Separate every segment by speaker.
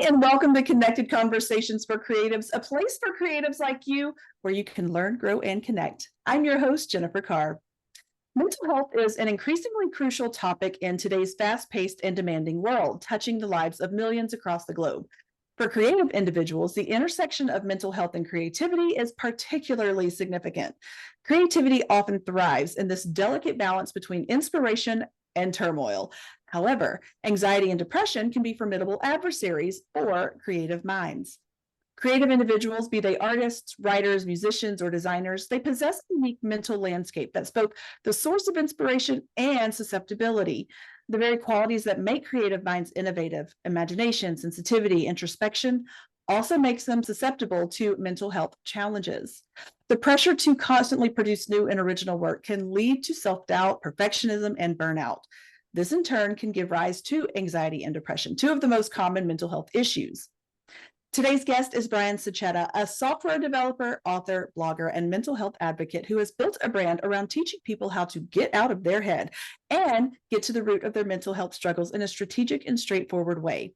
Speaker 1: And welcome to Connected Conversations for Creatives, a place for creatives like you where you can learn, grow, and connect. I'm your host, Jennifer Carr. Mental health is an increasingly crucial topic in today's fast-paced and demanding world, touching the lives of millions across the globe. For creative individuals, the intersection of mental health and creativity is particularly significant. Creativity often thrives in this delicate balance between inspiration and turmoil. However, anxiety and depression can be formidable adversaries for creative minds. Creative individuals, be they artists, writers, musicians, or designers, they possess a unique mental landscape that's both the source of inspiration and susceptibility. The very qualities that make creative minds innovative, imagination, sensitivity, introspection, also makes them susceptible to mental health challenges. The pressure to constantly produce new and original work can lead to self-doubt, perfectionism, and burnout. This in turn can give rise to anxiety and depression, two of the most common mental health issues. Today's guest is Sachetta, a software developer, author, blogger, and mental health advocate who has built a brand around teaching people how to get out of their head and get to the root of their mental health struggles in a strategic and straightforward way.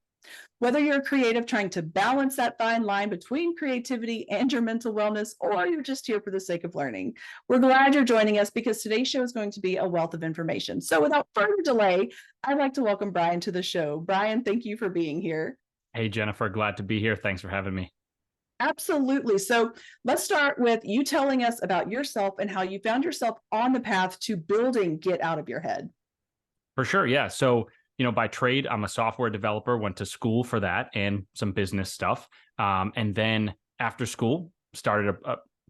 Speaker 1: Whether you're a creative trying to balance that fine line between creativity and your mental wellness, or you're just here for the sake of learning, we're glad you're joining us because today's show is going to be a wealth of information. So without further delay, I'd like to welcome Brian to the show. Brian, thank you for being here.
Speaker 2: Hey, Jennifer, glad to be here. Thanks for having me.
Speaker 1: Absolutely. So let's start with you telling us about yourself and how you found yourself on the path to building Get Out of Your Head.
Speaker 2: For sure. Yeah. So, by trade, I'm a software developer, went to school for that and some business stuff. And then after school, started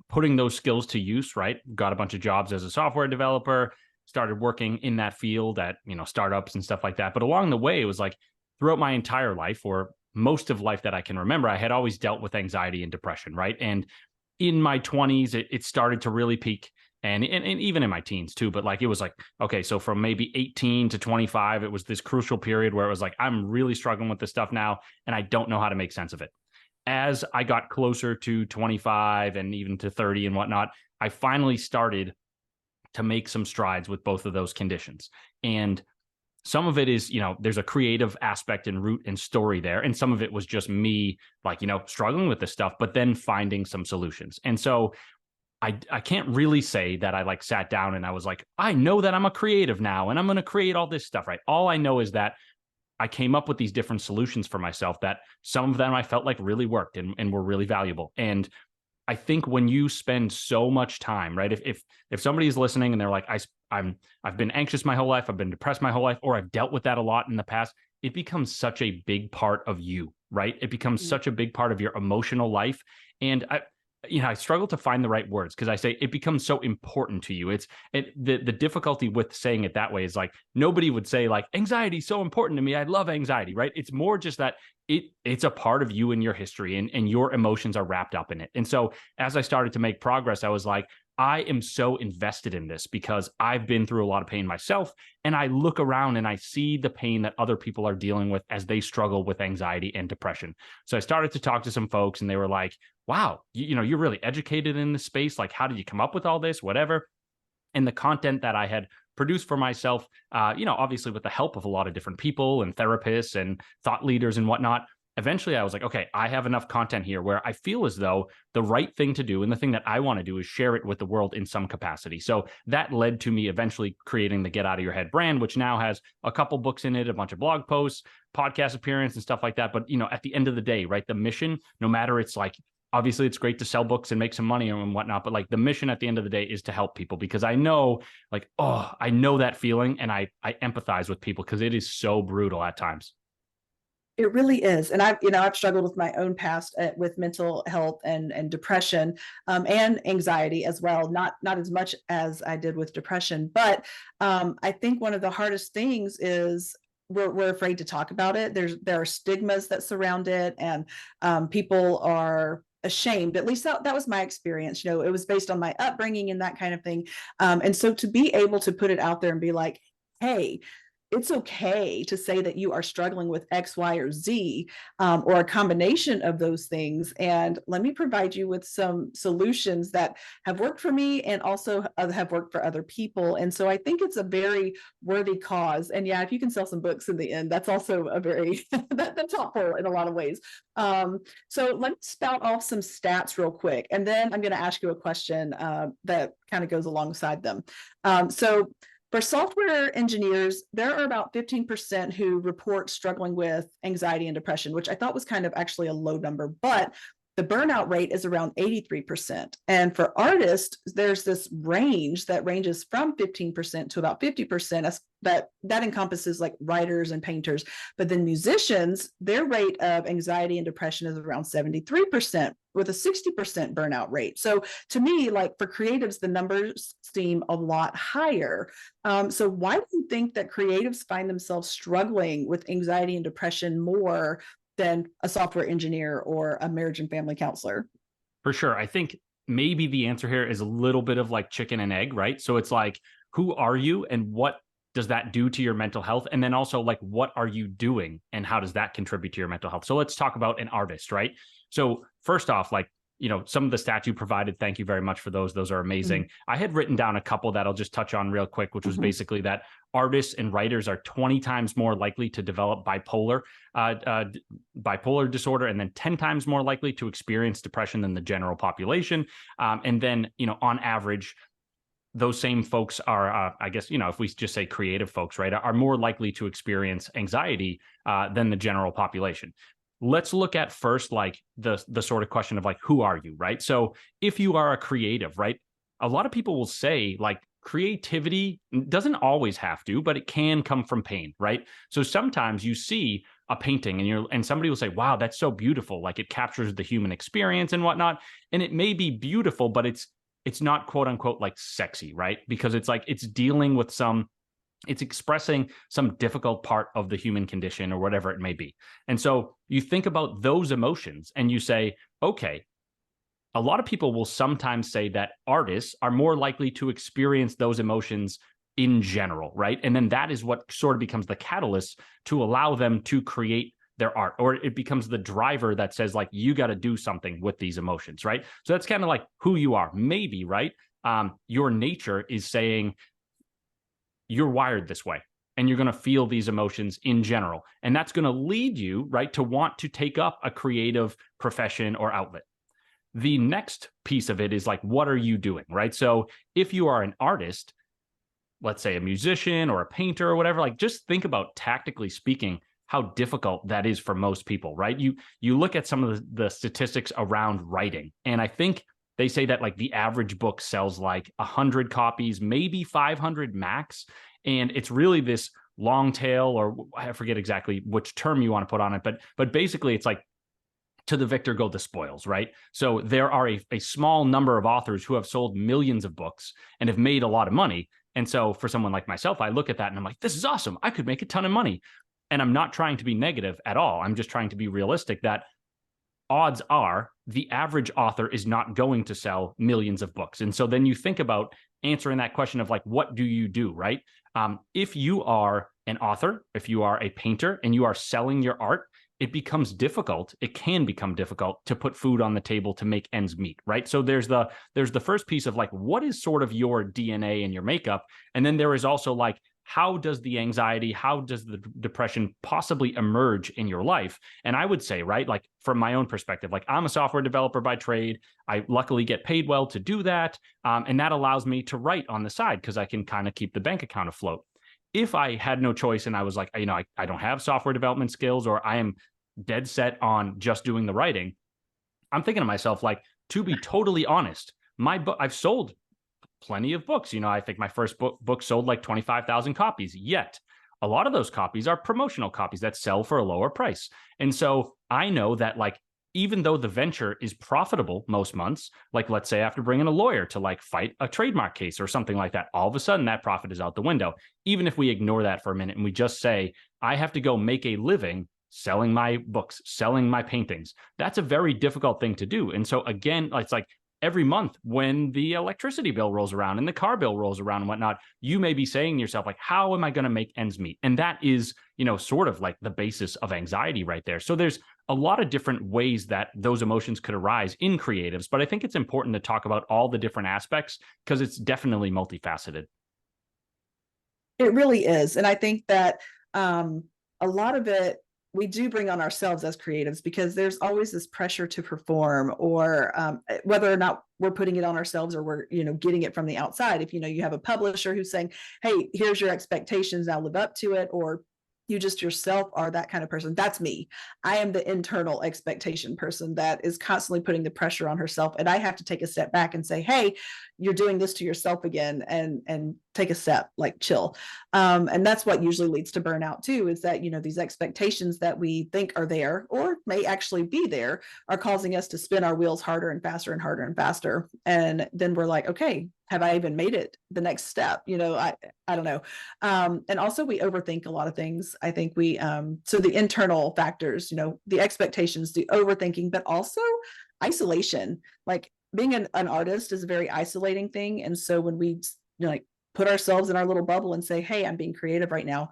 Speaker 2: putting those skills to use, right? Got a bunch of jobs as a software developer, started working in that field at, startups and stuff like that. But along the way, it was like throughout my entire life, or most of life that I can remember, I had always dealt with anxiety and depression, right? And in my 20s, it started to really peak. And even in my teens too, but it was like, okay, so from maybe 18 to 25, it was this crucial period where it was like, I'm really struggling with this stuff now, and I don't know how to make sense of it. As I got closer to 25 and even to 30 and whatnot, I finally started to make some strides with both of those conditions. And some of it is, there's a creative aspect and root and story there. And some of it was just me, struggling with this stuff, but then finding some solutions. And so I can't really say that I sat down and I was like, I know that I'm a creative now and I'm going to create all this stuff, right? All I know is that I came up with these different solutions for myself that some of them I felt like really worked and were really valuable. And I think when you spend so much time, right? If somebody's listening and they're like, I've been anxious my whole life, I've been depressed my whole life, or I've dealt with that a lot in the past, it becomes such a big part of you, right? It becomes such a big part of your emotional life. And I struggle to find the right words because I say it becomes so important to you. The difficulty with saying it that way is nobody would say anxiety is so important to me. I love anxiety, right? It's more just that it's a part of you and your history and your emotions are wrapped up in it. And so as I started to make progress, I was like, I am so invested in this because I've been through a lot of pain myself. And I look around and I see the pain that other people are dealing with as they struggle with anxiety and depression. So I started to talk to some folks and they were like, wow, you're really educated in this space. How did you come up with all this, whatever? And the content that I had produced for myself, obviously with the help of a lot of different people and therapists and thought leaders and whatnot, eventually I was like, okay, I have enough content here where I feel as though the right thing to do and the thing that I want to do is share it with the world in some capacity. So that led to me eventually creating the Get Out of Your Head brand, which now has a couple books in it, a bunch of blog posts, podcast appearance and stuff like that. But, at the end of the day, right, the mission, no matter it's obviously it's great to sell books and make some money and whatnot, but the mission at the end of the day is to help people because I know I know that feeling and I empathize with people because it is so brutal at times.
Speaker 1: It really is. And I've struggled with my own past with mental health and depression and anxiety as well. Not as much as I did with depression, but I think one of the hardest things is we're afraid to talk about it. There are stigmas that surround it, and people are ashamed. At least that was my experience. It was based on my upbringing and that kind of thing. And so to be able to put it out there and be like, hey, it's okay to say that you are struggling with X, Y, or Z, or a combination of those things. And let me provide you with some solutions that have worked for me and also have worked for other people. And so I think it's a very worthy cause. And yeah, if you can sell some books in the end, that's also a very, that's helpful in a lot of ways. So let me spout off some stats real quick, and then I'm going to ask you a question that kind of goes alongside them. So for software engineers, there are about 15% who report struggling with anxiety and depression, which I thought was kind of actually a low number, but the burnout rate is around 83%. And for artists, there's this range that ranges from 15% to about 50%. That encompasses like writers and painters. But then musicians, their rate of anxiety and depression is around 73%, with a 60% burnout rate. So to me, like for creatives, the numbers seem a lot higher. So why do you think that creatives find themselves struggling with anxiety and depression more than a software engineer or a marriage and family counselor?
Speaker 2: For sure. I think maybe the answer here is a little bit of like chicken and egg, right? So it's like, who are you and what does that do to your mental health? And then also like, what are you doing and how does that contribute to your mental health? So let's talk about an artist, right? So first off, like, some of the stats you provided, thank you very much for those. Those are amazing. Mm-hmm. I had written down a couple that I'll just touch on real quick, which was basically that artists and writers are 20 times more likely to develop bipolar disorder, and then 10 times more likely to experience depression than the general population. And then, on average, those same folks are, I guess, if we just say creative folks, right, are more likely to experience anxiety than the general population. Let's look at first, like the sort of question of like, who are you, right? So if you are a creative, right, a lot of people will say like creativity doesn't always have to, but it can come from pain, right? So sometimes you see a painting and somebody will say, wow, that's so beautiful. Like it captures the human experience and whatnot. And it may be beautiful, but it's not quote unquote like sexy, right? Because it's like, it's expressing some difficult part of the human condition or whatever it may be. And so you think about those emotions and you say, okay, a lot of people will sometimes say that artists are more likely to experience those emotions in general, right? And then that is what sort of becomes the catalyst to allow them to create their art, or it becomes the driver that says like, you got to do something with these emotions, right? So that's kind of like who you are, maybe, right? Your nature is saying, you're wired this way and you're going to feel these emotions in general. And that's going to lead you, right, to want to take up a creative profession or outlet. The next piece of it is like, what are you doing, right? So if you are an artist, let's say a musician or a painter or whatever, like just think about, tactically speaking, how difficult that is for most people, right? You look at some of the statistics around writing, and I think they say that like the average book sells like 100 copies, maybe 500 max. And it's really this long tail, or I forget exactly which term you want to put on it, but basically it's like, to the victor go the spoils, right? So there are a small number of authors who have sold millions of books and have made a lot of money. And so for someone like myself, I look at that and I'm like, this is awesome. I could make a ton of money. And I'm not trying to be negative at all. I'm just trying to be realistic that odds are the average author is not going to sell millions of books. And so then you think about answering that question of like, what do you do, right? If you are an author, if you are a painter and you are selling your art, it becomes difficult. It can become difficult to put food on the table to make ends meet, right? So there's the first piece of like, what is sort of your DNA and your makeup? And then there is also like, how does the anxiety, how does the depression possibly emerge in your life? And I would say, right, like from my own perspective, like I'm a software developer by trade. I luckily get paid well to do that. And that allows me to write on the side because I can kind of keep the bank account afloat. If I had no choice and I was like, I don't have software development skills, or I am dead set on just doing the writing, I'm thinking to myself, like, to be totally honest, my book, I've sold plenty of books. I think my first book sold like 25,000 copies, yet a lot of those copies are promotional copies that sell for a lower price. And so I know that like, even though the venture is profitable most months, like let's say after bringing a lawyer to like fight a trademark case or something like that, all of a sudden that profit is out the window. Even if we ignore that for a minute and we just say, I have to go make a living selling my books, selling my paintings, that's a very difficult thing to do. And so again, it's like, every month when the electricity bill rolls around and the car bill rolls around and whatnot, you may be saying to yourself, like, how am I going to make ends meet? And that is, sort of like the basis of anxiety right there. So there's a lot of different ways that those emotions could arise in creatives, but I think it's important to talk about all the different aspects because it's definitely multifaceted.
Speaker 1: It really is. And I think that a lot of it we do bring on ourselves as creatives because there's always this pressure to perform, or whether or not we're putting it on ourselves or we're getting it from the outside. If you have a publisher who's saying, hey, here's your expectations, now live up to it, or you just yourself are that kind of person. That's me. I am the internal expectation person that is constantly putting the pressure on herself, and I have to take a step back and say, hey, you're doing this to yourself again, and take a step, like chill. And that's what usually leads to burnout too, is that these expectations that we think are there or may actually be there are causing us to spin our wheels harder and faster and harder and faster. And then we're like, okay, have I even made it the next step? I don't know. And also we overthink a lot of things. I think so the internal factors, the expectations, the overthinking, but also isolation. Like being an artist is a very isolating thing. And so when we like put ourselves in our little bubble and say, hey, I'm being creative right now,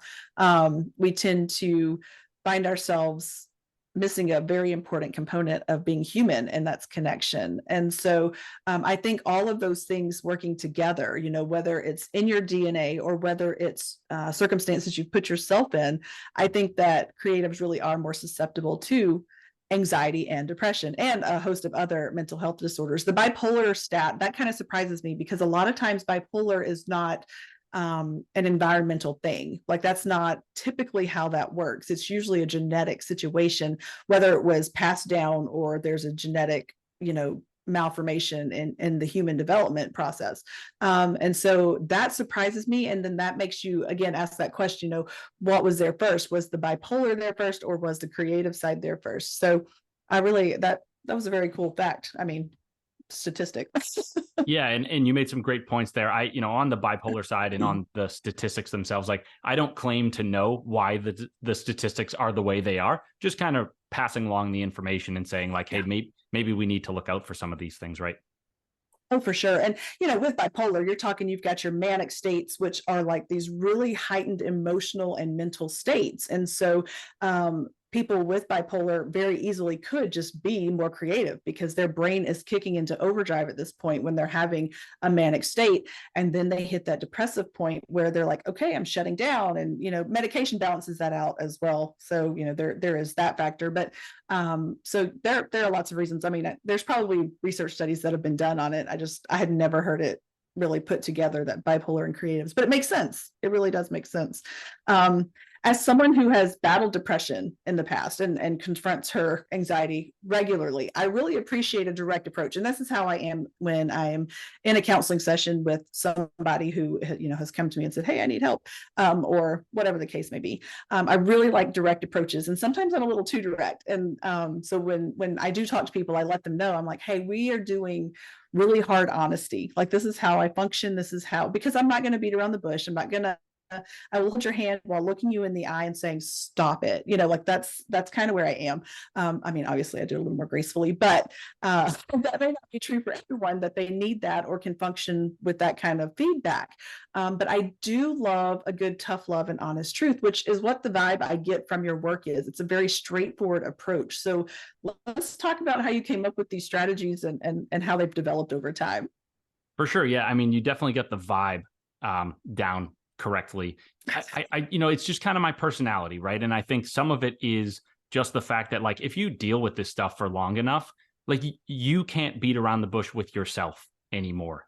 Speaker 1: we tend to find ourselves missing a very important component of being human, and that's connection. And so I think all of those things working together, whether it's in your DNA or whether it's circumstances you put yourself in, I think that creatives really are more susceptible to anxiety and depression and a host of other mental health disorders. The bipolar stat, that kind of surprises me because a lot of times bipolar is not an environmental thing. Like that's not typically how that works. It's usually a genetic situation, whether it was passed down or there's a genetic, malformation in the human development process. And so that surprises me. And then that makes you again ask that question, what was there first? Was the bipolar there first, or was the creative side there first? So I really, that was a very cool fact. I mean, statistic.
Speaker 2: Yeah, and you made some great points there. On the bipolar side and on the statistics themselves, like I don't claim to know why the statistics are the way they are, just kind of passing along the information and saying like, hey, maybe we need to look out for some of these things, right?
Speaker 1: Oh, for sure. And, with bipolar, you've got your manic states, which are like these really heightened emotional and mental states. And so, people with bipolar very easily could just be more creative because their brain is kicking into overdrive at this point when they're having a manic state. And then they hit that depressive point where they're like, okay, I'm shutting down. And, medication balances that out as well. So, there is that factor. But so there are lots of reasons. I mean, there's probably research studies that have been done on it. I had never heard it really put together, that bipolar and creatives, but it makes sense. It really does make sense. As someone who has battled depression in the past and confronts her anxiety regularly, I really appreciate a direct approach. And this is how I am when I am in a counseling session with somebody who has come to me and said, hey, I need help, or whatever the case may be. I really like direct approaches, and sometimes I'm a little too direct. And so when I do talk to people, I let them know, I'm like, hey, we are doing really hard honesty. Like, this is how I function. This is how, because I'm not going to beat around the bush. I'm not going to, I will hold your hand while looking you in the eye and saying, stop it. Like that's kind of where I am. I mean, obviously I do it a little more gracefully, but that may not be true for everyone, that they need that or can function with that kind of feedback. But I do love a good, tough love and honest truth, which is what the vibe I get from your work is. It's a very straightforward approach. So let's talk about how you came up with these strategies and how they've developed over time.
Speaker 2: For sure. Yeah. I mean, you definitely get the vibe down correctly. It's just kind of my personality, right? And I think some of it is just the fact that like if you deal with this stuff for long enough, like you can't beat around the bush with yourself anymore.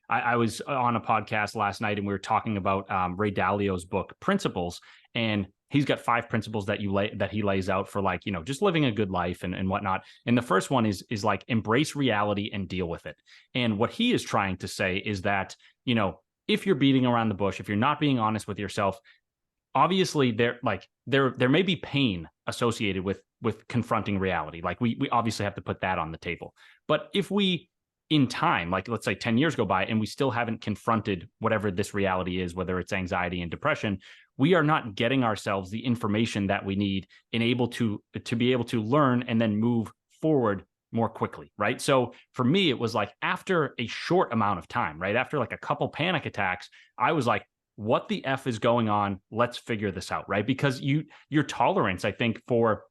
Speaker 2: I was on a podcast last night and we were talking about Ray Dalio's book Principles, and he's got 5 principles that he lays out for like, just living a good life and whatnot. And the first one is like embrace reality and deal with it. And what he is trying to say is that, if you're beating around the bush, if you're not being honest with yourself, obviously there may be pain associated with confronting reality. Like we obviously have to put that on the table. But if we, in time, like let's say 10 years go by and we still haven't confronted whatever this reality is, whether it's anxiety and depression, we are not getting ourselves the information that we need and able to be able to learn and then move forward more quickly, right? So for me, it was like after a short amount of time, right? After like a couple panic attacks, I was like, what the F is going on? Let's figure this out, right? Because your tolerance, I think, for,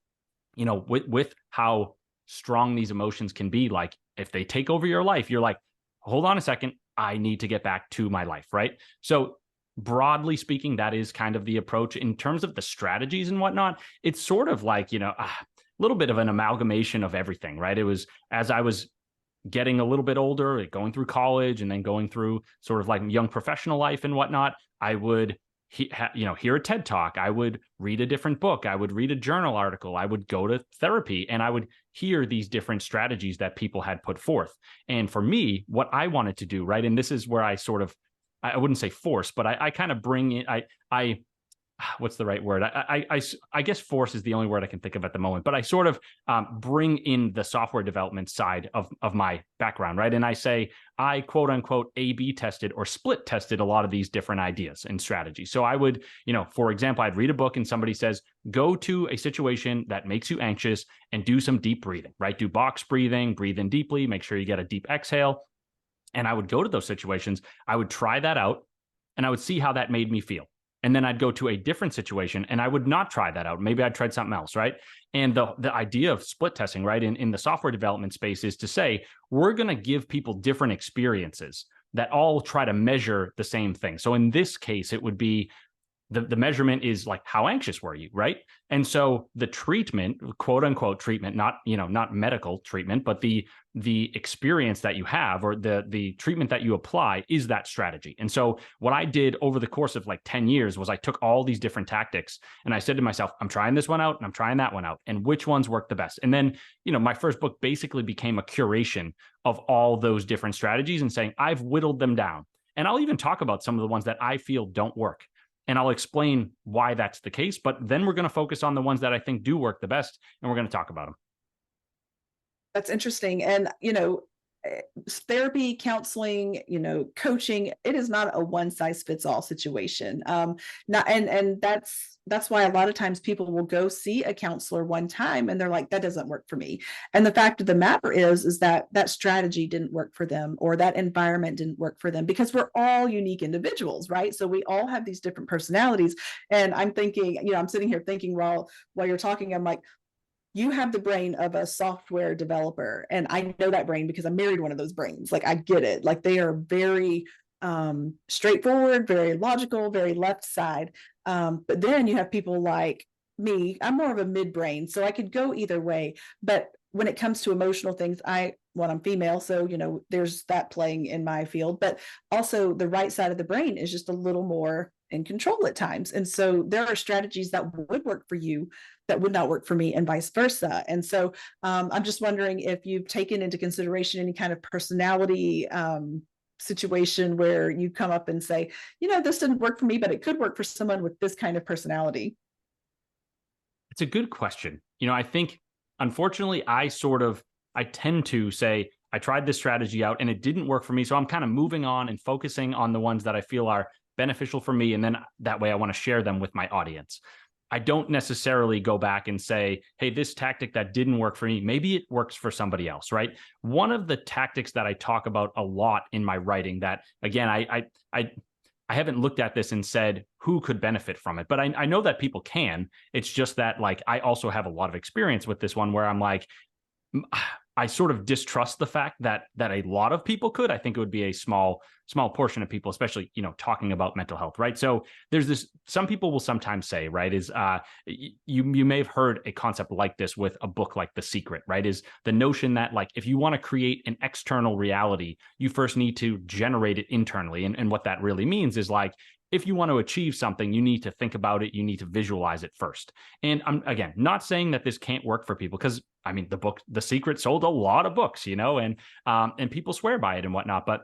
Speaker 2: with how strong these emotions can be, like if they take over your life, you're like, hold on a second, I need to get back to my life, right? So broadly speaking, that is kind of the approach. In terms of the strategies and whatnot, it's sort of like, a little bit of an amalgamation of everything, right? It was as I was getting a little bit older, going through college and then going through sort of like young professional life and whatnot, I would hear a TED talk. I would read a different book. I would read a journal article. I would go to therapy, and I would hear these different strategies that people had put forth. And for me, what I wanted to do, right, and this is where I sort of, I wouldn't say force, but I kind of bring in, I what's the right word? I guess force is the only word I can think of at the moment, but I sort of bring in the software development side of my background, right? And I say I quote unquote A/B tested or split tested a lot of these different ideas and strategies. So I would, for example, I'd read a book and somebody says, go to a situation that makes you anxious and do some deep breathing, right? Do box breathing, breathe in deeply, make sure you get a deep exhale. And I would go to those situations, I would try that out, and I would see how that made me feel. And then I'd go to a different situation and I would not try that out. Maybe I'd tried something else, right? And the idea of split testing, right, in the software development space is to say, we're going to give people different experiences that all try to measure the same thing. So in this case, it would be the measurement is like, how anxious were you, right? And so the treatment, quote unquote treatment, not medical treatment, but the experience that you have or the treatment that you apply is that strategy. And so what I did over the course of like 10 years was I took all these different tactics and I said to myself, I'm trying this one out and I'm trying that one out, and which ones work the best. And then, my first book basically became a curation of all those different strategies and saying, I've whittled them down. And I'll even talk about some of the ones that I feel don't work. And I'll explain why that's the case. But then we're going to focus on the ones that I think do work the best, and we're going to talk about them.
Speaker 1: That's interesting. And, therapy, counseling, coaching, it is not a one size fits all situation. Not, and that's why a lot of times people will go see a counselor one time and they're like, that doesn't work for me. And the fact of the matter is that strategy didn't work for them, or that environment didn't work for them, because we're all unique individuals, right? So we all have these different personalities. And I'm thinking, I'm sitting here thinking while you're talking, I'm like, you have the brain of a software developer. And I know that brain because I married one of those brains. Like, I get it. Like, they are very straightforward, very logical, very left side. But then you have people like me. I'm more of a mid brain, so I could go either way. But when it comes to emotional things, I'm female, so there's that playing in my field. But also the right side of the brain is just a little more in control at times. And so there are strategies that would work for you that would not work for me, and vice versa. And so I'm just wondering if you've taken into consideration any kind of personality situation where you come up and say, this didn't work for me, but it could work for someone with this kind of personality.
Speaker 2: It's a good question. I think, unfortunately, I tend to say, I tried this strategy out and it didn't work for me. So I'm kind of moving on and focusing on the ones that I feel are beneficial for me. And then that way I want to share them with my audience. I don't necessarily go back and say, hey, this tactic that didn't work for me, maybe it works for somebody else, right? One of the tactics that I talk about a lot in my writing that, again, I haven't looked at this and said who could benefit from it, but I know that people can. It's just that, like, I also have a lot of experience with this one where I'm like, I sort of distrust the fact that a lot of people could. I think it would be a small portion of people, especially, talking about mental health, right? So there's this, some people will sometimes say, right, is you may have heard a concept like this with a book like The Secret, right? Is the notion that, like, if you want to create an external reality, you first need to generate it internally. And what that really means is, like, if you want to achieve something, you need to think about it. You need to visualize it first. And I'm, again, not saying that this can't work for people, because I mean, the book, The Secret, sold a lot of books, and people swear by it and whatnot. But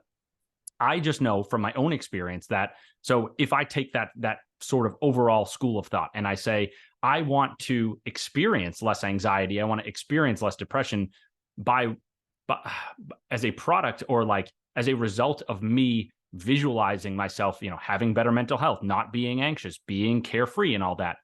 Speaker 2: I just know from my own experience that, so if I take that sort of overall school of thought and I say, I want to experience less anxiety, I want to experience less depression by as a product, or like as a result of me visualizing myself, having better mental health, not being anxious, being carefree and all that.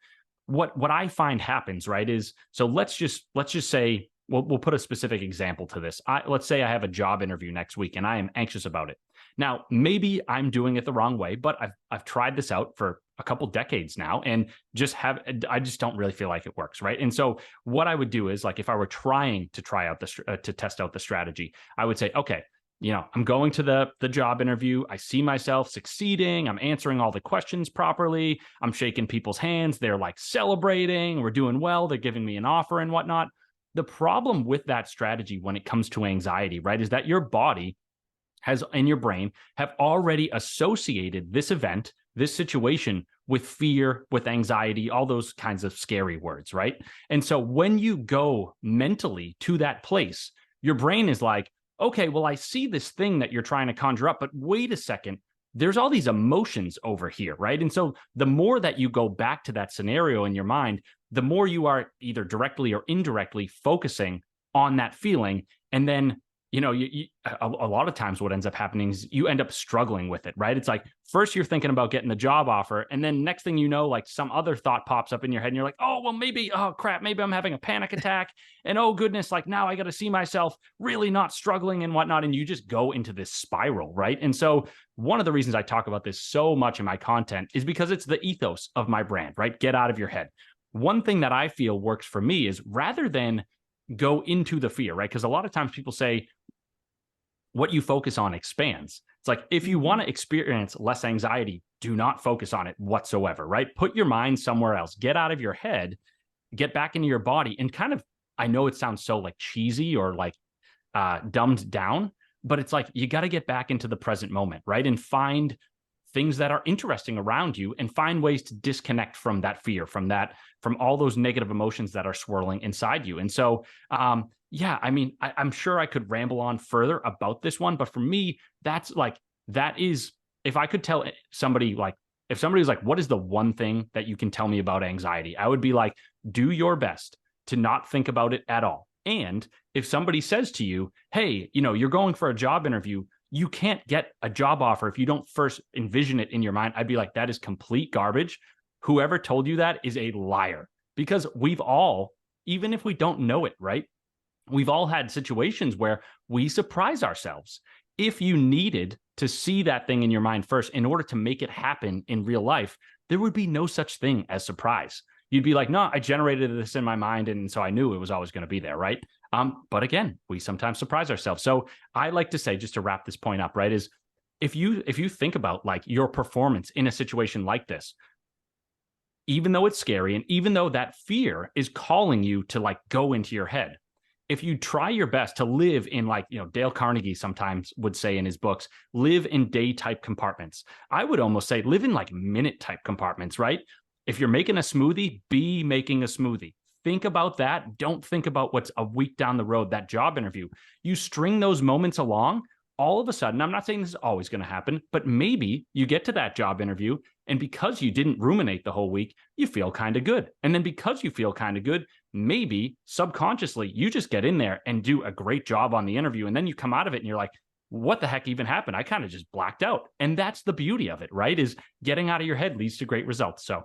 Speaker 2: What I find happens, right, is, so let's just say we'll put a specific example to this. Let's say I have a job interview next week and I am anxious about it. Now, maybe I'm doing it the wrong way, but I've tried this out for a couple decades now and I just don't really feel like it works, right? And so what I would do is, like, if I were trying to to test out the strategy, I would say, okay, I'm going to the job interview. I see myself succeeding. I'm answering all the questions properly. I'm shaking people's hands. They're like celebrating. We're doing well. They're giving me an offer and whatnot. The problem with that strategy when it comes to anxiety, right, is that your body has, and your brain have already associated this event, this situation, with fear, with anxiety, all those kinds of scary words, right? And so when you go mentally to that place, your brain is like, okay, well, I see this thing that you're trying to conjure up, but wait a second, there's all these emotions over here, right? And so the more that you go back to that scenario in your mind, the more you are either directly or indirectly focusing on that feeling. And then, a lot of times what ends up happening is you end up struggling with it, right? It's like, first you're thinking about getting the job offer, and then next thing you know, like, some other thought pops up in your head and you're like, oh, well, maybe, oh crap, maybe I'm having a panic attack. And oh goodness, like, now I got to see myself really not struggling and whatnot. And you just go into this spiral, right? And so one of the reasons I talk about this so much in my content is because it's the ethos of my brand, right? Get out of your head. One thing that I feel works for me is, rather than go into the fear, right? Because a lot of times people say, what you focus on expands. It's like, if you want to experience less anxiety, do not focus on it whatsoever, right? Put your mind somewhere else. Get out of your head, get back into your body, and kind of, I know it sounds so like cheesy or like dumbed down, but it's like, you got to get back into the present moment, right? And find things that are interesting around you, and find ways to disconnect from that fear, from all those negative emotions that are swirling inside you. And so, yeah, I mean, I'm sure I could ramble on further about this one, but for me, that is, if I could tell somebody, like, if somebody was like, what is the one thing that you can tell me about anxiety? I would be like, do your best to not think about it at all. And if somebody says to you, hey, you're going for a job interview, you can't get a job offer if you don't first envision it in your mind, I'd be like, that is complete garbage. Whoever told you that is a liar, because we've all, even if we don't know it, right? We've all had situations where we surprise ourselves. If you needed to see that thing in your mind first in order to make it happen in real life, there would be no such thing as surprise. You'd be like, no, I generated this in my mind, and so I knew it was always going to be there, right? But again, we sometimes surprise ourselves. So I like to say, just to wrap this point up, right, is if you think about, like, your performance in a situation like this, even though it's scary, and even though that fear is calling you to, like, go into your head, if you try your best to live in, like, Dale Carnegie sometimes would say in his books, live in day type compartments. I would almost say live in, like, minute type compartments, right? If you're making a smoothie, be making a smoothie. Think about that. Don't think about what's a week down the road, that job interview. You string those moments along, all of a sudden, I'm not saying this is always going to happen, but maybe you get to that job interview, and because you didn't ruminate the whole week, you feel kind of good. And then because you feel kind of good, maybe subconsciously you just get in there and do a great job on the interview. And then you come out of it and you're like, what the heck even happened? I kind of just blacked out. And that's the beauty of it, right? Is getting out of your head leads to great results. So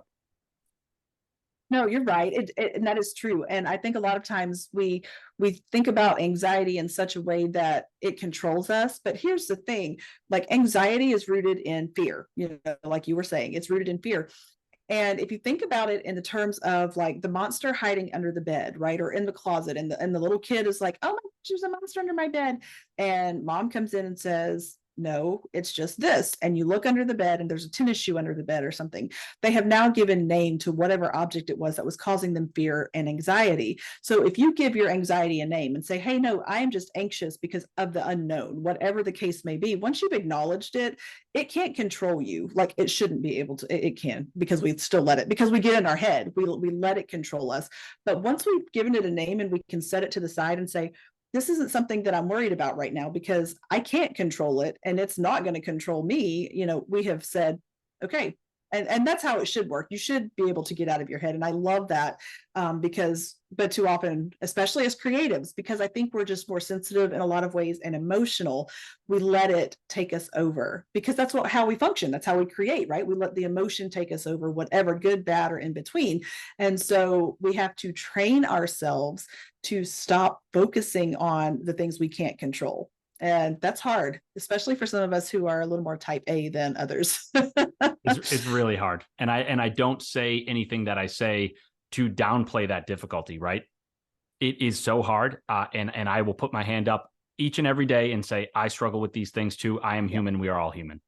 Speaker 1: No, you're right. And that is true. And I think a lot of times we think about anxiety in such a way that it controls us. But here's the thing, like, anxiety is rooted in fear, like you were saying, it's rooted in fear. And if you think about it in the terms of, like, the monster hiding under the bed, right, or in the closet, and the little kid is like, oh my gosh, there's a monster under my bed. And mom comes in and says, no, it's just this. And you look under the bed and there's a tennis shoe under the bed or something. They have now given name to whatever object it was that was causing them fear and anxiety. So if you give your anxiety a name and say, hey, no, I am just anxious because of the unknown, whatever the case may be, once you've acknowledged it, it can't control you. Like, it shouldn't be able to. It can, because we still let it, because we get in our head, we let it control us. But once we've given it a name and we can set it to the side and say, this isn't something that I'm worried about right now because I can't control it and it's not going to control me. We have said, okay, And that's how it should work. You should be able to get out of your head. And I love that, but too often, especially as creatives, because I think we're just more sensitive in a lot of ways and emotional, we let it take us over, because that's how we function. That's how we create, right? We let the emotion take us over, whatever, good, bad, or in between. And so we have to train ourselves to stop focusing on the things we can't control. And that's hard, especially for some of us who are a little more type A than others.
Speaker 2: It's really hard. And I don't say anything that I say to downplay that difficulty, right? It is so hard. And I will put my hand up each and every day and say, I struggle with these things too. I am human. We are all human.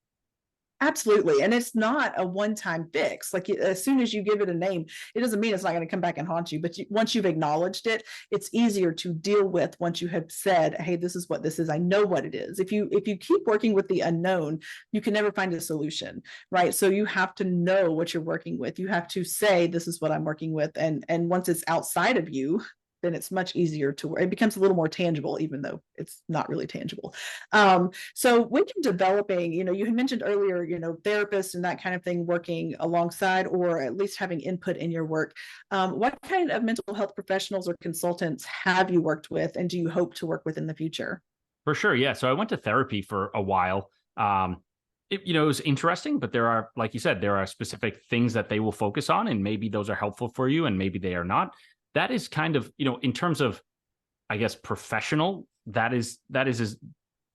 Speaker 1: Absolutely. And it's not a one-time fix. Like, as soon as you give it a name, it doesn't mean it's not going to come back and haunt you. But once you've acknowledged it, it's easier to deal with once you have said, hey, this is what this is. I know what it is. If you keep working with the unknown, you can never find a solution, right? So you have to know what you're working with. You have to say, this is what I'm working with. And once it's outside of you, then it's much easier to, it becomes a little more tangible, even though it's not really tangible. So when you're developing, you had mentioned earlier, therapists and that kind of thing working alongside, or at least having input in your work. What kind of mental health professionals or consultants have you worked with, and do you hope to work with in the future?
Speaker 2: For sure. Yeah. So I went to therapy for a while. It was interesting, but there are, like you said, there are specific things that they will focus on, and maybe those are helpful for you and maybe they are not. That is kind of, in terms of, I guess, professional, that is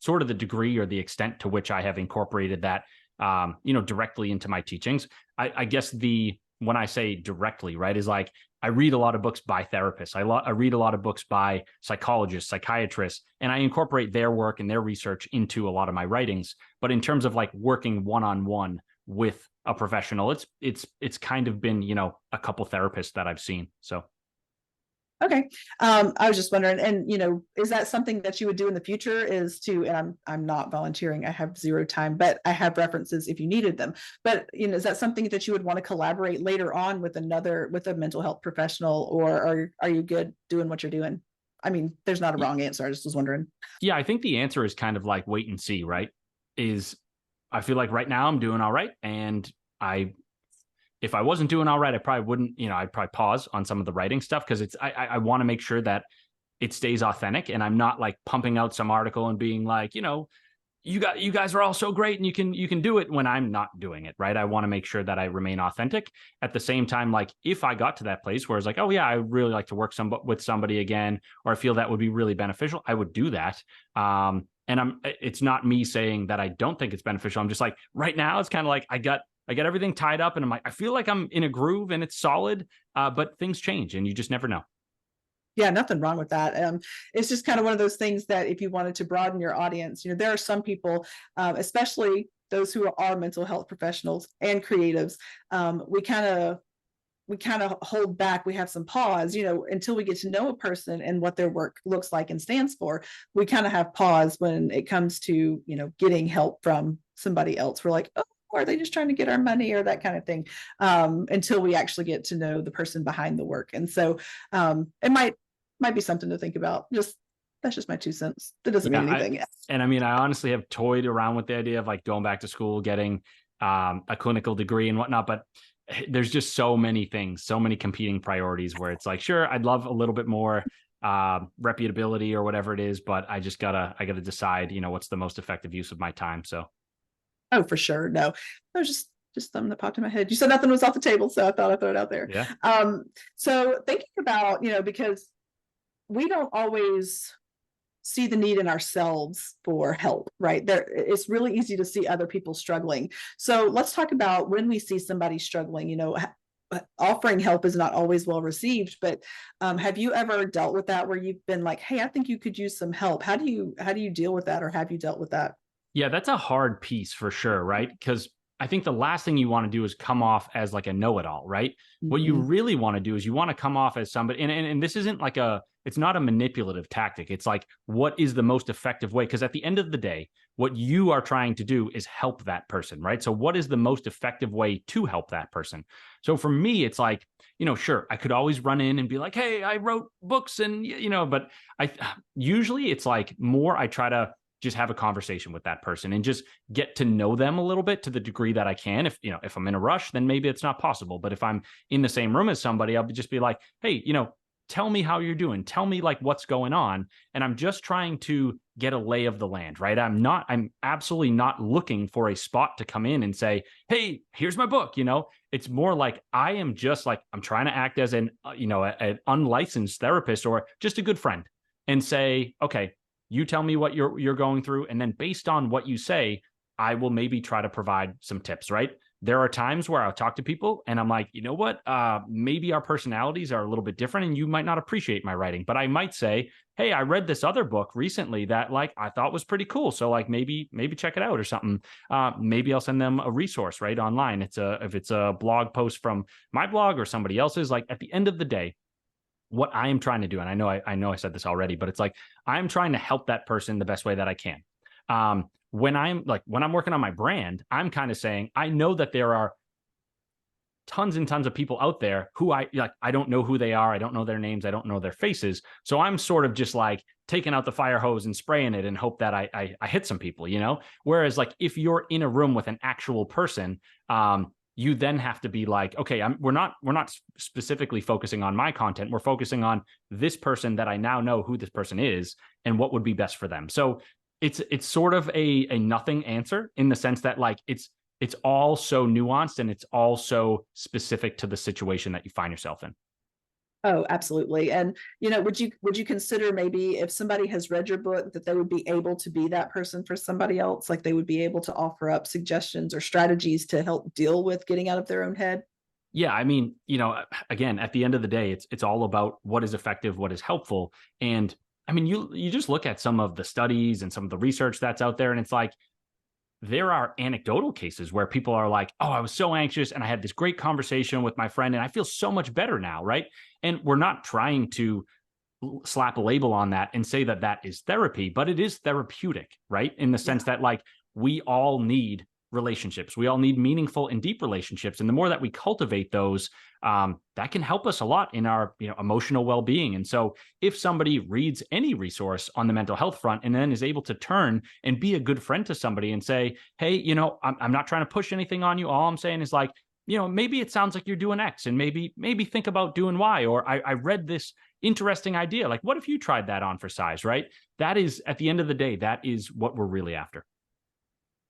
Speaker 2: sort of the degree or the extent to which I have incorporated that, directly into my teachings. I guess when I say directly, right, is like, I read a lot of books by therapists. I read a lot of books by psychologists, psychiatrists, and I incorporate their work and their research into a lot of my writings. But in terms of like working one-on-one with a professional, it's kind of been, a couple therapists that I've seen. So.
Speaker 1: Okay. I was just wondering, and is that something that you would do in the future, and I'm not volunteering, I have zero time, but I have references if you needed them. But is that something that you would want to collaborate later on with a mental health professional, or are you good doing what you're doing? I mean, there's not a wrong answer. I just was wondering.
Speaker 2: Yeah, I think the answer is kind of like wait and see, right? I feel like right now I'm doing all right, and if I wasn't doing all right, I probably wouldn't, I'd probably pause on some of the writing stuff, because I want to make sure that it stays authentic, and I'm not like pumping out some article and being like, you guys are all so great and you can do it, when I'm not doing it, right? I want to make sure that I remain authentic. At the same time, like if I got to that place where it's like, oh yeah, I really like to work with somebody again, or I feel that would be really beneficial, I would do that. And it's not me saying that I don't think it's beneficial. I'm just like, right now it's kind of like I got everything tied up, and I'm like, I feel like I'm in a groove and it's solid, but things change and you just never know.
Speaker 1: Yeah, nothing wrong with that. It's just kind of one of those things that if you wanted to broaden your audience, there are some people, especially those who are mental health professionals and creatives, we kind of hold back. We have some pause, until we get to know a person and what their work looks like and stands for. We kind of have pause when it comes to, getting help from somebody else. We're like, oh, are they just trying to get our money, or that kind of thing, until we actually get to know the person behind the work. And so it might be something to think about. That's just my 2 cents. That doesn't mean anything.
Speaker 2: And I mean, I honestly have toyed around with the idea of like going back to school, getting a clinical degree and whatnot, but there's just so many things, so many competing priorities, where it's like, sure, I'd love a little bit more reputability or whatever it is, but I gotta decide, what's the most effective use of my time. So.
Speaker 1: Oh, for sure. No, that was just something that popped in my head. You said nothing was off the table, so I thought I'd throw it out there.
Speaker 2: Yeah.
Speaker 1: So thinking about, because we don't always see the need in ourselves for help, right? It's really easy to see other people struggling. So let's talk about when we see somebody struggling, offering help is not always well received, but have you ever dealt with that, where you've been like, hey, I think you could use some help? How do you deal with that, or have you dealt with that?
Speaker 2: Yeah, that's a hard piece for sure, right? Because I think the last thing you want to do is come off as like a know-it-all, right? Mm-hmm. What you really want to do is you want to come off as somebody, and this isn't like it's not a manipulative tactic. It's like, what is the most effective way? Because at the end of the day, what you are trying to do is help that person, right? So what is the most effective way to help that person? So for me, it's like, sure, I could always run in and be like, hey, I wrote books and, but usually it's like more, I try to just have a conversation with that person and just get to know them a little bit to the degree that I can. If I'm in a rush, then maybe it's not possible. But if I'm in the same room as somebody, I'll just be like, hey, tell me how you're doing. Tell me like what's going on. And I'm just trying to get a lay of the land, right? I'm absolutely not looking for a spot to come in and say, hey, here's my book. It's more like I am just like, I'm trying to act as an unlicensed therapist or just a good friend and say, okay, you tell me what you're going through. And then based on what you say, I will maybe try to provide some tips, right? There are times where I'll talk to people and I'm like, you know what? Maybe our personalities are a little bit different and you might not appreciate my writing, but I might say, hey, I read this other book recently that like I thought was pretty cool. So like maybe check it out or something. Maybe I'll send them a resource right online. If it's a blog post from my blog or somebody else's, like at the end of the day, what I am trying to do, and I know I said this already, but it's like I'm trying to help that person the best way that I can. When I'm working on my brand, I'm kind of saying, I know that there are tons and tons of people out there who I don't know who they are. I don't know their names. I don't know their faces. So I'm sort of just like taking out the fire hose and spraying it and hope that I hit some people, Whereas like if you're in a room with an actual person, you then have to be like, okay, we're not specifically focusing on my content. We're focusing on this person that I now know who this person is and what would be best for them. So it's sort of a nothing answer in the sense that like it's all so nuanced and it's all so specific to the situation that you find yourself in.
Speaker 1: Oh, absolutely. And, would you consider maybe if somebody has read your book that they would be able to be that person for somebody else? Like they would be able to offer up suggestions or strategies to help deal with getting out of their own head?
Speaker 2: Yeah, I mean, again, at the end of the day, it's all about what is effective, what is helpful. And I mean, you just look at some of the studies and some of the research that's out there, and it's like there are anecdotal cases where people are like, oh, I was so anxious and I had this great conversation with my friend and I feel so much better now, right? And we're not trying to slap a label on that and say that that is therapy, but it is therapeutic, right? In the sense that like we all need relationships. We all need meaningful and deep relationships. And the more that we cultivate those, that can help us a lot in our emotional well-being. And so if somebody reads any resource on the mental health front and then is able to turn and be a good friend to somebody and say, hey, I'm not trying to push anything on you. All I'm saying is like, maybe it sounds like you're doing X and maybe think about doing Y, or I read this interesting idea. Like, what if you tried that on for size, right? That is, at the end of the day, that is what we're really after.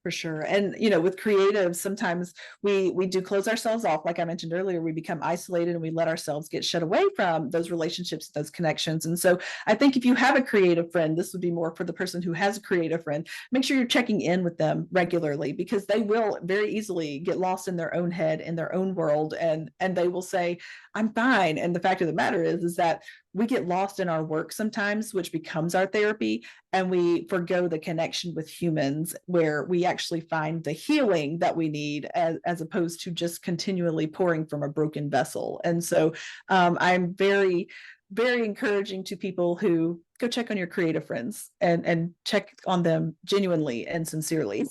Speaker 1: For sure. And, with creatives, sometimes we do close ourselves off. Like I mentioned earlier, we become isolated and we let ourselves get shut away from those relationships, those connections. And so I think if you have a creative friend, this would be more for the person who has a creative friend, make sure you're checking in with them regularly, because they will very easily get lost in their own head, in their own world. And they will say, I'm fine. And the fact of the matter is that we get lost in our work sometimes, which becomes our therapy, and we forgo the connection with humans where we actually find the healing that we need, as opposed to just continually pouring from a broken vessel. And so I'm very, very encouraging to people who go check on your creative friends and check on them genuinely and sincerely.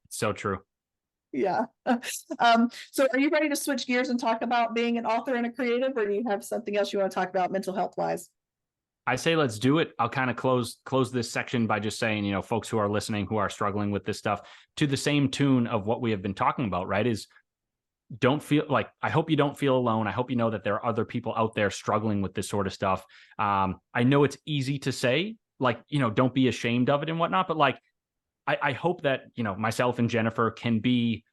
Speaker 2: So true.
Speaker 1: Yeah. So are you ready to switch gears and talk about being an author and a creative, or do you have something else you want to talk about mental health wise?
Speaker 2: I say let's do it. I'll kind of close this section by just saying, folks who are listening, who are struggling with this stuff, to the same tune of what we have been talking about, right? Is don't feel like, I hope you don't feel alone. I hope you know that there are other people out there struggling with this sort of stuff. I know it's easy to say, like, don't be ashamed of it and whatnot, but like, I hope that, myself and Jennifer can be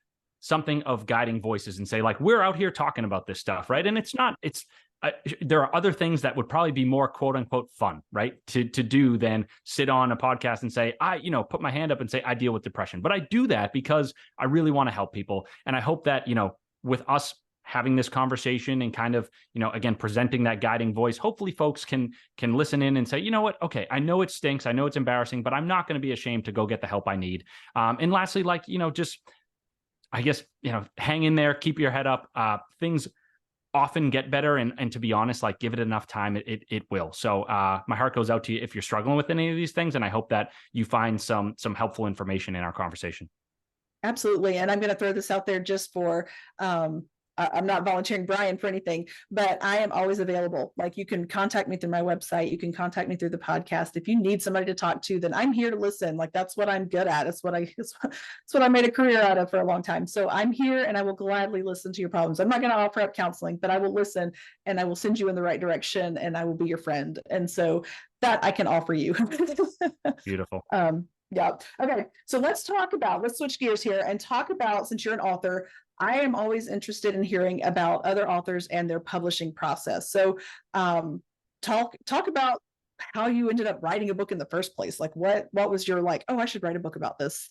Speaker 2: something of guiding voices and say, like, we're out here talking about this stuff, right? And there are other things that would probably be more quote unquote fun, right? To do than sit on a podcast and say, put my hand up and say, I deal with depression. But I do that because I really want to help people. And I hope that, with us having this conversation and kind of, again, presenting that guiding voice, hopefully folks can listen in and say, you know what? Okay, I know it stinks. I know it's embarrassing, but I'm not going to be ashamed to go get the help I need. And lastly, like, just, I guess, hang in there, keep your head up. Things often get better. And to be honest, like, give it enough time, it will. So my heart goes out to you if you're struggling with any of these things. And I hope that you find some helpful information in our conversation.
Speaker 1: Absolutely. And I'm going to throw this out there just for I'm not volunteering Brian for anything, but I am always available. Like, you can contact me through my website. You can contact me through the podcast. If you need somebody to talk to, then I'm here to listen. Like, that's what I'm good at. It's what I made a career out of for a long time. So I'm here and I will gladly listen to your problems. I'm not going to offer up counseling, but I will listen and I will send you in the right direction and I will be your friend. And so that I can offer you.
Speaker 2: Beautiful.
Speaker 1: Yeah. Okay. So let's switch gears here and talk about, since you're an author, I am always interested in hearing about other authors and their publishing process. So talk about how you ended up writing a book in the first place. Like, what was your, like, oh, I should write a book about this?